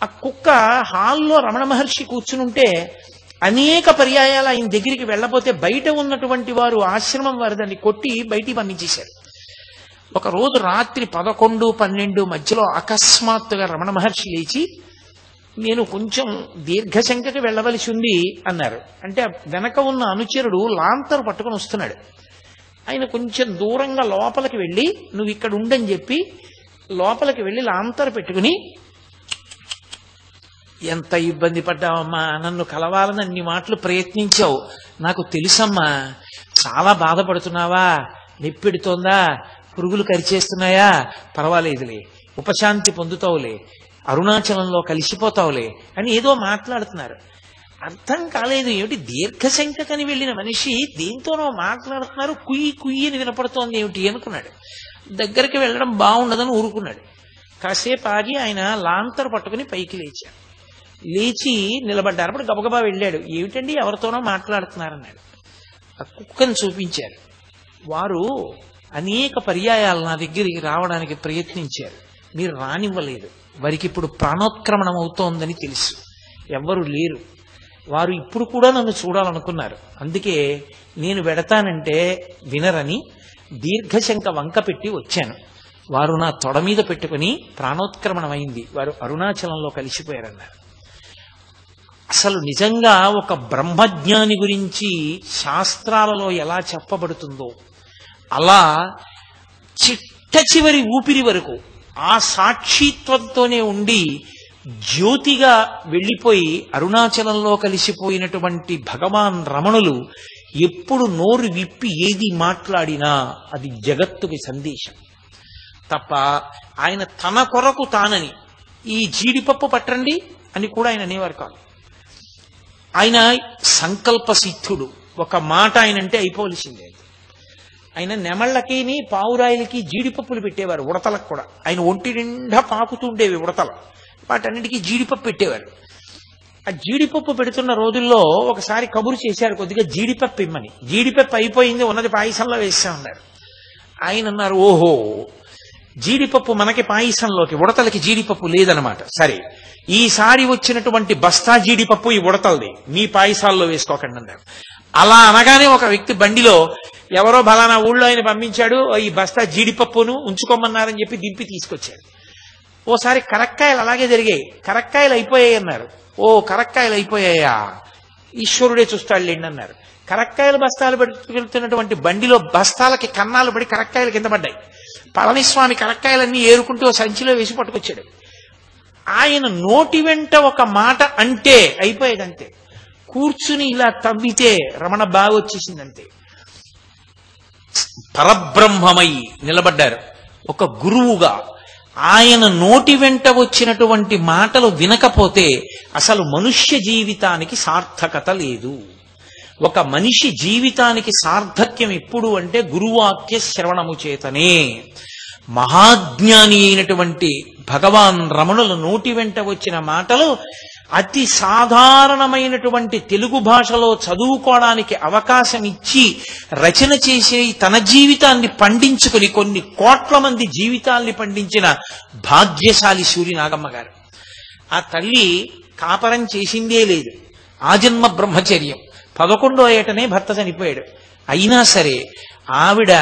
ఆ కుక్క హాల్లో రమణ మహర్షి కూర్చునుంటే అనేక పర్యాయాలు ఆయన దగ్గరికి వెళ్ళపోతే బయట ఉన్నటువంటి వారు ఆశ్రమం వారు దాన్ని కొట్టి బయటికి పంపించేశారు. ఒకరోజు రాత్రి 11, 12 మధ్యలో అకస్మాత్తుగా రమణ మహర్షి లేచి, నేను కొంచెం దీర్ఘశంకకి వెళ్ళవలసి ఉంది అన్నారు. అంటే వెనక ఉన్న అనుచరుడు లాంతరు పట్టుకుని వస్తున్నాడు. ఆయన కొంచెం దూరంగా లోపలికి వెళ్ళి, నువ్వు ఇక్కడ ఉండని చెప్పి లోపలికి వెళ్ళి లాంతరు పెట్టుకుని, ఎంత ఇబ్బంది పడ్డావమ్మా, నన్ను కలవాలని అన్ని మాటలు ప్రయత్నించావు, నాకు తెలుసమ్మా, చాలా బాధపడుతున్నావా, నొప్పెడుతోందా, పురుగులు కరిచేస్తున్నాయా, పర్వాలేదులే, ఉపశాంతి పొందుతావులే, అరుణాచలంలో కలిసిపోతావులే అని ఏదో మాట్లాడుతున్నారు. అర్థం కాలేదు, ఏమిటి దీర్ఘశంకని వెళ్ళిన మనిషి దేంతోనో మాట్లాడుతున్నారు, కుయ్యి కుయ్యి అని వినపడుతోంది ఏమిటి అనుకున్నాడు. దగ్గరికి వెళ్ళడం బాగుండదని ఊరుకున్నాడు. కాసేపు ఆగి ఆయన లాంతరు పట్టుకుని పైకి లేచాడు. లేచి నిలబడ్డారు. అప్పుడు గబగబా వెళ్ళాడు. ఏమిటండి ఎవరితోనో మాట్లాడుతున్నారన్నాడు. ఆ కుక్కను చూపించారు. వారు అనేక పర్యాయాలు నా దగ్గరికి రావడానికి ప్రయత్నించారు, మీరు రానివ్వలేదు. వారికి ఇప్పుడు ప్రాణోత్క్రమణం అవుతోందని తెలుసు, ఎవ్వరు లేరు. వారు ఇప్పుడు కూడా నన్ను చూడాలనుకున్నారు. అందుకే నేను వెడతానంటే వినరని దీర్ఘశంక వంక పెట్టి వచ్చాను. వారు నా తొడ మీద పెట్టుకుని ప్రాణోత్క్రమణమైంది, వారు అరుణాచలంలో కలిసిపోయారన్నారు. అసలు నిజంగా ఒక బ్రహ్మజ్ఞాని గురించి శాస్త్రాలలో ఎలా చెప్పబడుతుందో అలా చిట్ట చివరి ఊపిరి వరకు ఆ సాక్షిత్వంతోనే ఉండి జ్యోతిగా వెళ్ళిపోయి అరుణాచలంలో కలిసిపోయినటువంటి భగవాన్ రమణులు ఎప్పుడు నోరు విప్పి ఏది మాట్లాడినా అది జగత్తుకి సందేశం తప్ప ఆయన తన కొరకు తానని ఈ జీడిపప్పు పట్టండి అని కూడా ఆయన అనేవారు కాదు. ఆయన సంకల్ప సిద్ధుడు. ఒక మాట ఆయనంటే అయిపోవలసిందే. ఆయన నెమళ్ళకి పావురాయిలకి జీడిపప్పులు పెట్టేవారు, ఉడతలకు కూడా. ఆయన ఒంటి నిండా పాకుతుండేవి ఉడతలు, వాటన్నిటికీ జీడిపప్పు పెట్టేవారు. ఆ జీడిపప్పు పెడుతున్న రోజుల్లో ఒకసారి కబురు చేశారు, కొద్దిగా జీడిపప్పు ఇమ్మని. జీడిపప్పు అయిపోయింది, ఉన్నది పాయసంలో వేస్తామన్నారు. ఆయన అన్నారు, ఓహో జీడిపప్పు మనకి పాయసంలోకి, ఉడతలకి జీడిపప్పు లేదనమాట. సరే, ఈసారి వచ్చినటువంటి బస్తా జీడిపప్పు ఈ ఉడతలది, మీ పాయసాల్లో వేసుకోకండి అన్నారు. అలా అనగానే ఒక వ్యక్తి బండిలో ఎవరో బలానా ఊళ్ళో ఆయన పంపించాడు, ఈ బస్తా జీడిపప్పును ఉంచుకోమన్నారని చెప్పి దింపి తీసుకొచ్చాడు. ఓసారి కరక్కాయలు అలాగే జరిగాయి. కరక్కాయలు అయిపోయాయి అన్నారు. ఓ కరక్కాయలు అయిపోయాయా, ఈశ్వరుడే చూస్తాడులేండి అన్నారు. కరక్కాయలు బస్తాలు పెడుతున్నటువంటి బండిలో బస్తాలకి కన్నాలు పడి కరక్కాయలు కింద పడ్డాయి. పళనిస్వామి కరక్కాయలన్నీ ఏరుకుంటూ సంచిలో వేసి పట్టుకొచ్చాడు. ఆయన నోటి వెంట ఒక మాట అంటే అయిపోయేదంతే. కూర్చుని ఇలా తవ్వితే రమణ బాగా వచ్చేసిందంతే. పరబ్రహ్మమై నిలబడ్డారు ఒక గురువుగా. ఆయన నోటి వెంట వచ్చినటువంటి మాటలు వినకపోతే అసలు మనుష్య జీవితానికి సార్థకత లేదు. ఒక మనిషి జీవితానికి సార్థక్యం ఎప్పుడు అంటే గురువాక్య శ్రవణము చేతనే. మహాజ్ఞాని అయినటువంటి భగవాన్ రమణుల నోటి వెంట వచ్చిన మాటలు అతి సాధారణమైనటువంటి తెలుగు భాషలో చదువుకోవడానికి అవకాశం ఇచ్చి రచన చేసి తన జీవితాన్ని పండించుకుని కొన్ని కోట్ల మంది జీవితాల్ని పండించిన భాగ్యశాలి సూర్యనాగమ్మ గారు. ఆ తల్లి కాపరం చేసిందే లేదు, ఆజన్మ బ్రహ్మచర్యం. 11వ ఏటనే భర్త చనిపోయాడు. అయినా సరే ఆవిడ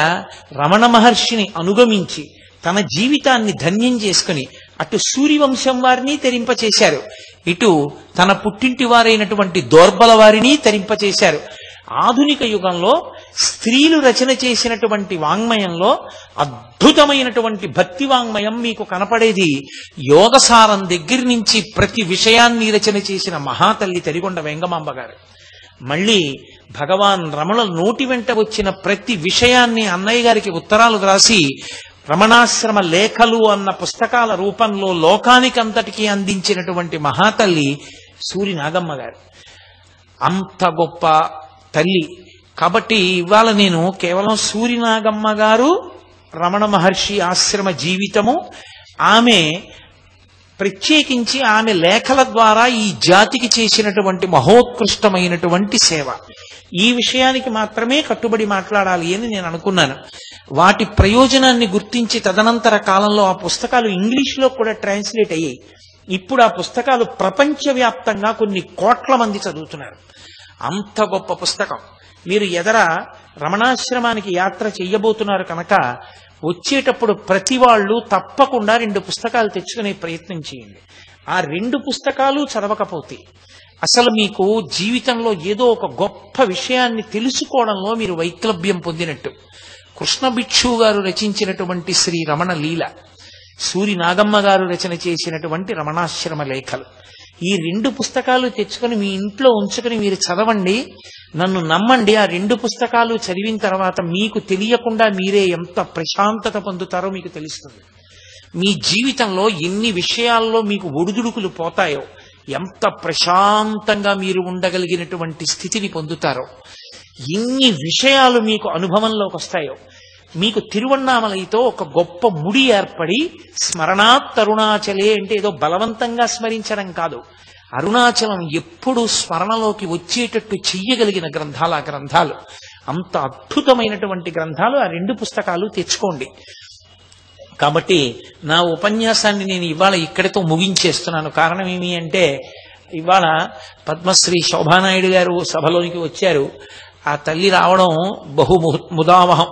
రమణ మహర్షిని అనుగమించి తన జీవితాన్ని ధన్యం చేసుకుని అటు సూర్యవంశం వారిని తరింపచేశారు, ఇటు తన పుట్టింటి వారైనటువంటి దోర్బల వారిని తరింపచేశారు. ఆధునిక యుగంలో స్త్రీలు రచన చేసినటువంటి వాంగ్మయంలో అద్భుతమైనటువంటి భక్తి వాంగ్మయం మీకు కనపడేది యోగసారం దగ్గర నుంచి ప్రతి విషయాన్ని రచన చేసిన మహాతల్లి తరిగొండ వెంగమాంబ గారు. మళ్ళీ భగవాన్ రమణ నోటి వెంట వచ్చిన ప్రతి విషయాన్ని అన్నయ్య గారికి ఉత్తరాలు రాసి రమణాశ్రమ లేఖలు అన్న పుస్తకాల రూపంలో లోకానికంతటికీ అందించినటువంటి మహాతల్లి సూర్యనాగమ్మ గారు. అంత గొప్ప తల్లి. కాబట్టి ఇవాళ నేను కేవలం సూర్యనాగమ్మ గారు రమణ మహర్షి ఆశ్రమ జీవితము, ఆమె ప్రత్యేకించి ఆమె లేఖల ద్వారా ఈ జాతికి చేసినటువంటి మహోత్కృష్టమైనటువంటి సేవ, ఈ విషయానికి మాత్రమే కట్టుబడి మాట్లాడాలి అని నేను అనుకున్నాను. వాటి ప్రయోజనాన్ని గుర్తించి తదనంతర కాలంలో ఆ పుస్తకాలు ఇంగ్లీష్లో కూడా ట్రాన్స్లేట్ అయ్యాయి. ఇప్పుడు ఆ పుస్తకాలు ప్రపంచవ్యాప్తంగా కొన్ని కోట్ల మంది చదువుతున్నారు. అంత గొప్ప పుస్తకం. మీరు ఎదర రమణాశ్రమానికి యాత్ర చెయ్యబోతున్నారు కనుక వచ్చేటప్పుడు ప్రతి వాళ్ళు తప్పకుండా 2 పుస్తకాలు తెచ్చుకునే ప్రయత్నం చేయండి. ఆ 2 పుస్తకాలు చదవకపోతే అసలు మీకు జీవితంలో ఏదో ఒక గొప్ప విషయాన్ని తెలుసుకోవడంలో మీరు వైక్లభ్యం పొందినట్టు. కృష్ణ భిక్షు గారు రచించినటువంటి శ్రీ రమణ లీల, సూరి నాగమ్మ గారు రచన చేసినటువంటి రమణాశ్రమ లేఖలు, ఈ 2 పుస్తకాలు తెచ్చుకొని మీ ఇంట్లో ఉంచుకొని మీరు చదవండి. నన్ను నమ్మండి, ఆ 2 పుస్తకాలు చదివిన తర్వాత మీకు తెలియకుండా మీరే ఎంత ప్రశాంతత పొందుతారో మీకు తెలుస్తుంది. మీ జీవితంలో ఎన్ని విషయాల్లో మీకు ఒడిదుడుకులు పోతాయో, ఎంత ప్రశాంతంగా మీరు ఉండగలిగినటువంటి స్థితిని పొందుతారో, ఎన్ని విషయాలు మీకు అనుభవంలోకి వస్తాయో. మీకు తిరువణ్ణామలైతో ఒక గొప్ప ముడి ఏర్పడి, స్మరణాత్ అరుణాచలే అంటే ఏదో బలవంతంగా స్మరించడం కాదు, అరుణాచలం ఎప్పుడు స్మరణలోకి వచ్చేటట్టు చెయ్యగలిగిన గ్రంథాలు ఆ గ్రంథాలు. అంత అద్భుతమైనటువంటి గ్రంథాలు. ఆ 2 పుస్తకాలు తెచ్చుకోండి. కాబట్టి నా ఉపన్యాసాన్ని నేను ఇవాళ ఇక్కడితో ముగించేస్తున్నాను. కారణం ఏమి అంటే, ఇవాళ పద్మశ్రీ శోభానాయుడు గారు సభలోనికి వచ్చారు. ఆ తల్లి రావడం బహు ముదావహం.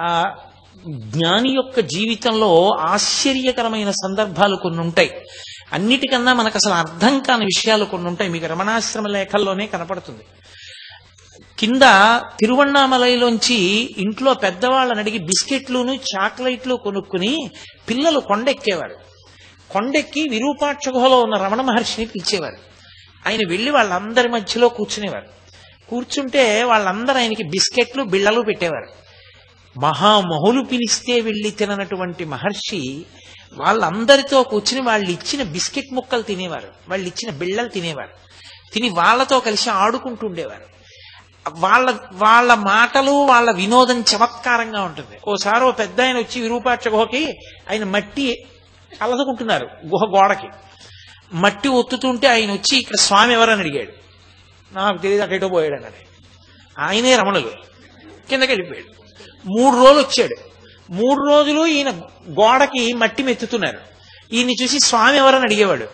ఆ జ్ఞాని యొక్క జీవితంలో ఆశ్చర్యకరమైన సందర్భాలు కొన్ని ఉంటాయి. అన్నిటికన్నా మనకు అసలు అర్థం కాని విషయాలు కొన్ని ఉంటాయి. మీకు రమణాశ్రమ లేఖల్లోనే కనపడుతుంది. కింద తిరువణ్ణామలైలోంచి ఇంట్లో పెద్దవాళ్ళని అడిగి బిస్కెట్లును చాక్లెట్లు కొనుక్కుని పిల్లలు కొండెక్కేవారు. కొండెక్కి విరూపాక్ష గుహలో ఉన్న రమణ మహర్షిని పిలిచేవారు. ఆయన వెళ్లి వాళ్ళందరి మధ్యలో కూర్చునేవారు. కూర్చుంటే వాళ్ళందరూ ఆయనకి బిస్కెట్లు బిళ్ళలు పెట్టేవారు. మహామహులు పిలిస్తే వెళ్లి తిననటువంటి మహర్షి వాళ్ళందరితో కూర్చుని వాళ్ళు ఇచ్చిన బిస్కెట్ ముక్కలు తినేవారు, వాళ్ళు ఇచ్చిన బిళ్ళలు తినేవారు. తిని వాళ్లతో కలిసి ఆడుకుంటుండేవారు. వాళ్ళ మాటలు వాళ్ళ వినోదం చమత్కారంగా ఉంటుంది. ఓసారి ఓ పెద్ద ఆయన వచ్చి విరూపాక్ష గుహకి ఆయన మట్టి అలదుకుంటున్నారు. గుహ గోడకి మట్టి ఒత్తుతుంటే ఆయన వచ్చి ఇక్కడ స్వామి ఎవరని అడిగాడు. నాకు తెలియదు, అటేటో పోయాడు అన్నాడు. ఆయనే రమణులు. కిందకి వెళ్ళిపోయాడు. 3 రోజులు వచ్చాడు. 3 రోజులు ఈయన గోడకి మట్టి మెత్తుతున్నారు. ఈయన్ని చూసి స్వామి ఎవరని అడిగేవాడు.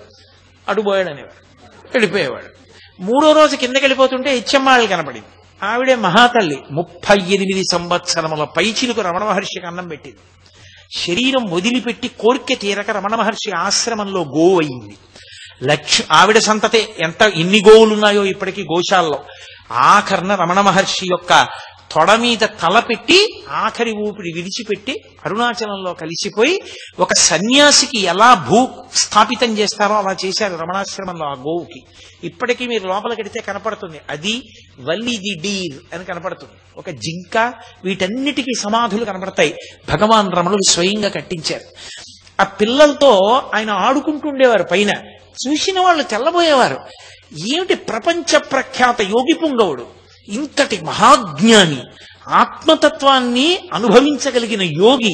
అడుపోయాడు అనేవాడు, వెళ్ళిపోయేవాడు. 3వ రోజు కిందకి వెళ్ళిపోతుంటే ఇచ్చమ్మాళ్ళు కనపడింది. ఆవిడే మహాతల్లి. 38 సంవత్సరముల పైచిలుకు రమణ మహర్షికి అన్నం పెట్టింది. శరీరం వదిలిపెట్టి కోరిక తీరక రమణ మహర్షి ఆశ్రమంలో గోవు అయింది. ఆవిడ సంతతే ఎన్ని గోవులున్నాయో ఇప్పటికీ గోశాలలో. ఆఖరణ రమణ మహర్షి యొక్క తొడ మీద తల పెట్టి ఆఖరి ఊపిరి విడిచిపెట్టి అరుణాచలంలో కలిసిపోయి ఒక సన్యాసికి ఎలా భూ స్థాపితం చేస్తారో అలా చేశారు రమణాశ్రమంలో ఆ గోవుకి. ఇప్పటికీ మీరు లోపలికెడితే కనపడుతుంది. అది వల్లి ది డీర్ అని కనపడుతుంది. ఒక జింక, వీటన్నిటికీ సమాధులు కనపడతాయి. భగవాన్ రమణులు స్వయంగా కట్టించారు. ఆ పిల్లలతో ఆయన ఆడుకుంటుండేవారు. పైన చూసిన వాళ్ళు తెల్లబోయేవారు. ఏమిటి ప్రపంచ ప్రఖ్యాత యోగి పుంగవుడు, ఇంతటి మహాజ్ఞాని, ఆత్మతత్వాన్ని అనుభవించగలిగిన యోగి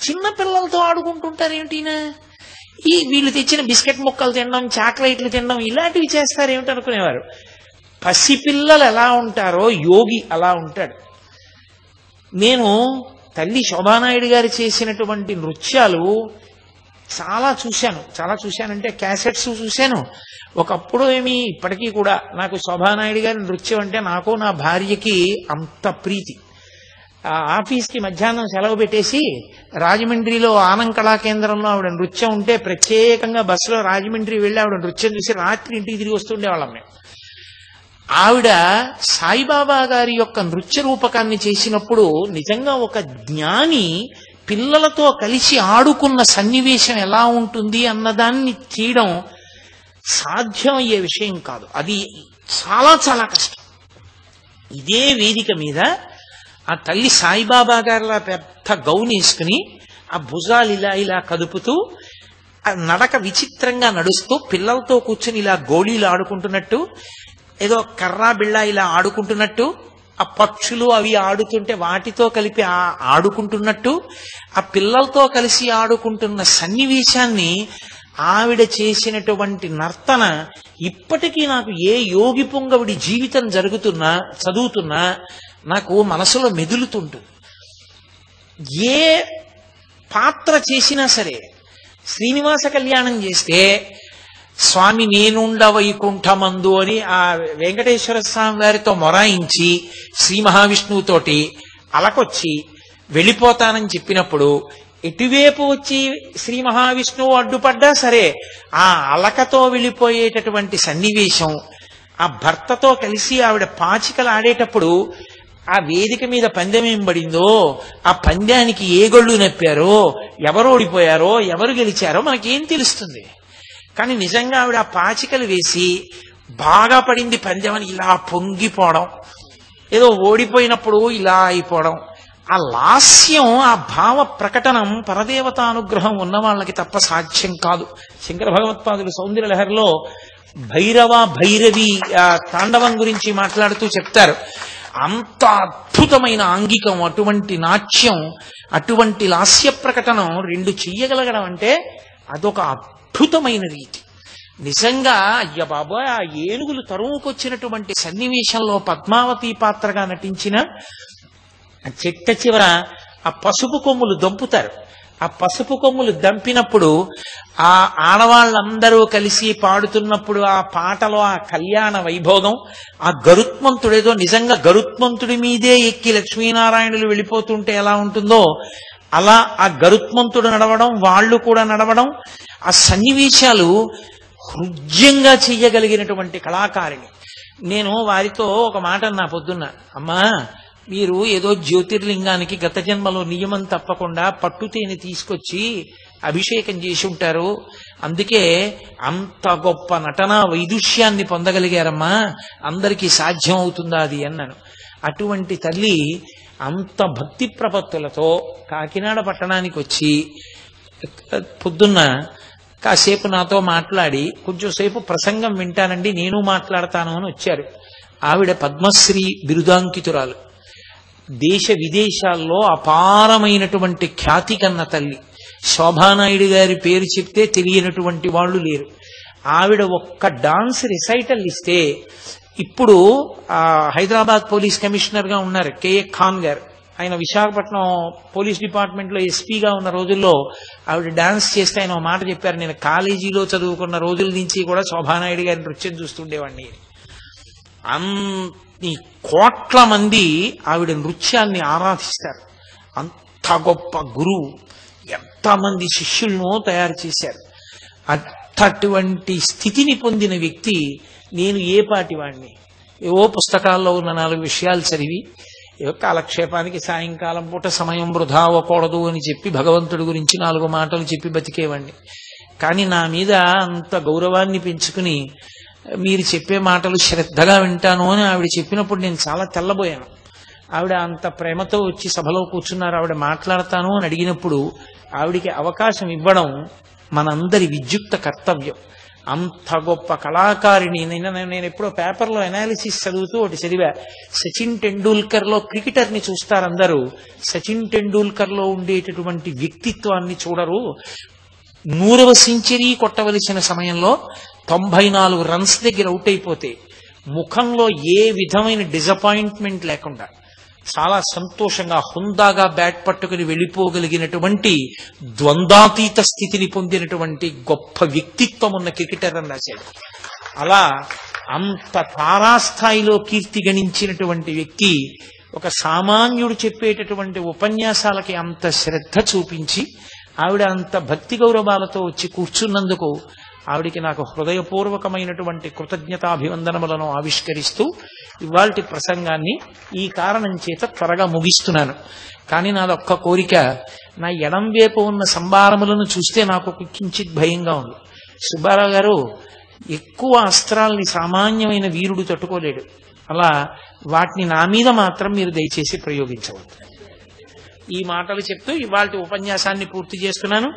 చిన్న పిల్లలతో ఆడుకుంటుంటారేమిటినా? వీళ్ళు తెచ్చిన బిస్కెట్ ముక్కలు తినడం, చాక్లెట్లు తినడం, ఇలాంటివి చేస్తారేమిటి అనుకునేవారు. పసిపిల్లలు ఎలా ఉంటారో యోగి అలా ఉంటాడు. నేను తల్లి శోభానాయుడు గారు చేసినటువంటి నృత్యాలు చాలా చూశానంటే క్యాసెట్స్ చూశాను. ఒకప్పుడు ఇప్పటికీ కూడా నాకు శోభానాయుడు గారి నృత్యం అంటే నాకు నా భార్యకి అంత ప్రీతి. ఆఫీస్కి మధ్యాహ్నం సెలవు పెట్టేసి రాజమండ్రిలో ఆనం కళా కేంద్రంలో ఆవిడ నృత్యం ఉంటే ప్రత్యేకంగా బస్సులో రాజమండ్రి వెళ్ళి ఆవిడ నృత్యం చూసి రాత్రి ఇంటికి తిరిగి వస్తుండేవాళ్ళం మేము. ఆవిడ సాయిబాబా గారి యొక్క నృత్య రూపకాన్ని చేసినప్పుడు నిజంగా ఒక జ్ఞాని పిల్లలతో కలిసి ఆడుకున్న సన్నివేశం ఎలా ఉంటుంది అన్నదాన్ని తీయడం సాధ్యమయ్యే విషయం కాదు. అది చాలా చాలా కష్టం. ఇదే వేదిక మీద ఆ తల్లి సాయిబాబా గారిలా పెద్ద గౌన్ వేసుకుని ఆ భుజాలు ఇలా కదుపుతూ ఆ నడక విచిత్రంగా నడుస్తూ పిల్లలతో కూర్చుని ఇలా గోళీలు ఆడుకుంటున్నట్టు, ఏదో కర్రా బిళ్ళ ఇలా ఆడుకుంటున్నట్టు, ఆ పక్షులు అవి ఆడుతుంటే వాటితో కలిపి ఆడుకుంటున్నట్టు, ఆ పిల్లలతో కలిసి ఆడుకుంటున్న సన్నివేశాన్ని ఆవిడ చేసినటువంటి నర్తన ఇప్పటికీ నాకు ఏ యోగి పుంగవుడి జీవితం చదువుతున్నా నాకు మనసులో మెదులుతుంటుంది. ఏ పాత్ర చేసినా సరే, శ్రీనివాస కళ్యాణం చేస్తే స్వామి నేనుండ వైకుంఠమందు అని ఆ వెంకటేశ్వర స్వామి వారితో మొరాయించి శ్రీ మహావిష్ణువుతోటి అలకొచ్చి వెళ్ళిపోతానని చెప్పినప్పుడు ఎటువైపు వచ్చి శ్రీ మహావిష్ణువు అడ్డుపడ్డా సరే ఆ అలకతో వెళ్ళిపోయేటటువంటి సన్నివేశం, ఆ భర్తతో కలిసి ఆవిడ పాచికలు ఆడేటప్పుడు ఆ వేదిక మీద పందెం ఏం పడిందో, ఆ పందెానికి ఏ గొళ్ళు నప్పారో, ఎవరు ఓడిపోయారో, ఎవరు గెలిచారో మనకేం తెలుస్తుంది. కానీ నిజంగా ఆవిడ ఆ పాచికలు వేసి బాగా పడింది పందెం అని ఇలా పొంగిపోవడం, ఏదో ఓడిపోయినప్పుడు ఇలా అయిపోవడం, ఆ లాస్యం, ఆ భావ ప్రకటనం పరదేవతానుగ్రహం ఉన్న వాళ్ళకి తప్ప సాధ్యం కాదు. శంకర భగవత్పాదులు సౌందర్య లహరిలో భైరవ భైరవి తాండవం గురించి మాట్లాడుతూ చెప్తారు. అంత అద్భుతమైన ఆంగికం, అటువంటి నాట్యం, అటువంటి లాస్య ప్రకటనం రెండు చెయ్యగలగడం అంటే అదొక అద్భుతమైన రీతి. నిజంగా అయ్య బాబోయ్, ఆ ఏనుగులు తరువుకొచ్చినటువంటి సన్నివేశంలో పద్మావతి పాత్రగా నటించిన చెట్ట చివర ఆ పసుపు కొమ్ములు దంపుతారు. ఆ పసుపు కొమ్ములు దంపినప్పుడు ఆ ఆడవాళ్ళందరూ కలిసి పాడుతున్నప్పుడు ఆ పాటలో ఆ కళ్యాణ వైభోగం, ఆ గరుత్మంతుడేదో నిజంగా గరుత్మంతుడి మీదే ఎక్కి లక్ష్మీనారాయణులు వెళ్ళిపోతుంటే ఎలా ఉంటుందో అలా ఆ గరుత్మంతుడు నడవడం, వాళ్ళు కూడా నడవడం, ఆ సన్నివేశాలు హృద్యంగా చెయ్యగలిగినటువంటి కళాకారిణి. నేను వారితో ఒక మాట అన్నా పొద్దున్న, అమ్మా మీరు ఏదో జ్యోతిర్లింగానికి గత జన్మలో నియమం తప్పకుండా పట్టుతేని తీసుకొచ్చి అభిషేకం చేసి ఉంటారు, అందుకే అంత గొప్ప నటనా వైదుష్యాన్ని పొందగలిగారమ్మా, అందరికీ సాధ్యం అవుతుందా అది అన్నాను. అటువంటి తల్లి అంత భక్తి ప్రపత్తులతో కాకినాడ పట్టణానికి వచ్చి పొద్దున్న కాసేపు నాతో మాట్లాడి కొంచెం సేపు ప్రసంగం వింటానండి నేను మాట్లాడతాను అని వచ్చారు. ఆవిడ పద్మశ్రీ బిరుదాంకితురాలు, దేశ విదేశాల్లో అపారమైనటువంటి ఖ్యాతి కన్న తల్లి. శోభానాయుడు గారి పేరు చెప్తే తెలియనటువంటి వాళ్ళు లేరు. ఆవిడ ఒక్క డాన్స్ రిసైటల్ ఇస్తే, ఇప్పుడు హైదరాబాద్ పోలీస్ కమిషనర్ గా ఉన్నారు కేఏ ఖాన్ గారు, ఆయన విశాఖపట్నం పోలీస్ డిపార్ట్మెంట్ లో ఎస్పీగా ఉన్న రోజుల్లో ఆవిడ డాన్స్ చేస్తే ఆయన మాట చెప్పారు, నేను కాలేజీలో చదువుకున్న రోజుల నుంచి కూడా శోభానాయుడు గారి నృత్యం చూస్తుండేవాడిని. అన్ని కోట్ల మంది ఆవిడ నృత్యాన్ని ఆరాధిస్తారు. అంత గొప్ప గురువు, ఎంతమంది శిష్యులను తయారు చేశారు. అటువంటి స్థితిని పొందిన వ్యక్తి నేను ఏ పాటి వాడిని? ఏవో పుస్తకాల్లో ఉన్న 4 విషయాలు చదివి ఏవో కాలక్షేపానికి సాయంకాలం పూట సమయం వృధా అవ్వకూడదు అని చెప్పి భగవంతుడి గురించి 4 మాటలు చెప్పి బతికేవాడిని. కానీ నా మీద అంత గౌరవాన్ని పెంచుకుని మీరు చెప్పే మాటలు శ్రద్ధగా వింటాను అని ఆవిడ చెప్పినప్పుడు నేను చాలా తెల్లబోయాను. ఆవిడ అంత ప్రేమతో వచ్చి సభలో కూర్చున్నారు. ఆవిడ మాట్లాడతాను అని అడిగినప్పుడు ఆవిడికి అవకాశం ఇవ్వడం మనందరి విద్యుక్త కర్తవ్యం. అంత గొప్ప కళాకారిణి. నేను ఎప్పుడో పేపర్లో అనాలిసిస్ చదువుతూ ఒకటి చదివా, సచిన్ టెండూల్కర్ లో క్రికెటర్ ని చూస్తారు అందరూ, సచిన్ టెండూల్కర్ లో ఉండేటటువంటి వ్యక్తిత్వాన్ని చూడరు. 100వ సెంచరీ కొట్టవలసిన సమయంలో 94 రన్స్ దగ్గర అవుట్ అయిపోతే ముఖంలో ఏ విధమైన డిసప్పాయింట్మెంట్ లేకుండా చాలా సంతోషంగా హుందాగా బ్యాట్ పట్టుకుని వెళ్ళిపోగలిగినటువంటి ద్వంద్వాతీత స్థితిని పొందినటువంటి గొప్ప వ్యక్తిత్వం ఉన్న క్రికెటర్ అని రాశాడు. అలా అంత తారాస్థాయిలో కీర్తి గణించినటువంటి వ్యక్తి ఒక సామాన్యుడు చెప్పేటటువంటి ఉపన్యాసాలకి అంత శ్రద్ధ చూపించి ఆవిడ అంత భక్తి గౌరవాలతో వచ్చి కూర్చున్నందుకు ఆవిడికి నాకు హృదయపూర్వకమైనటువంటి కృతజ్ఞతాభివందనములను ఆవిష్కరిస్తూ ఇవాల్టి ప్రసంగాన్ని ఈ కారణం చేత త్వరగా ముగిస్తున్నాను. కానీ నాదొక్క కోరిక, నా ఎడం వైపు ఉన్న సంభారములను చూస్తే నాకు కించిత్ భయంగా ఉంది. సుబ్బారావు గారు, ఎక్కువ అస్త్రాల్ని సామాన్యమైన వీరుడు తట్టుకోలేడు, అలా వాటిని నా మీద మాత్రం మీరు దయచేసి ప్రయోగించవద్దు. ఈ మాటలు చెప్తూ ఇవాల్టి ఉపన్యాసాన్ని పూర్తి చేస్తున్నాను.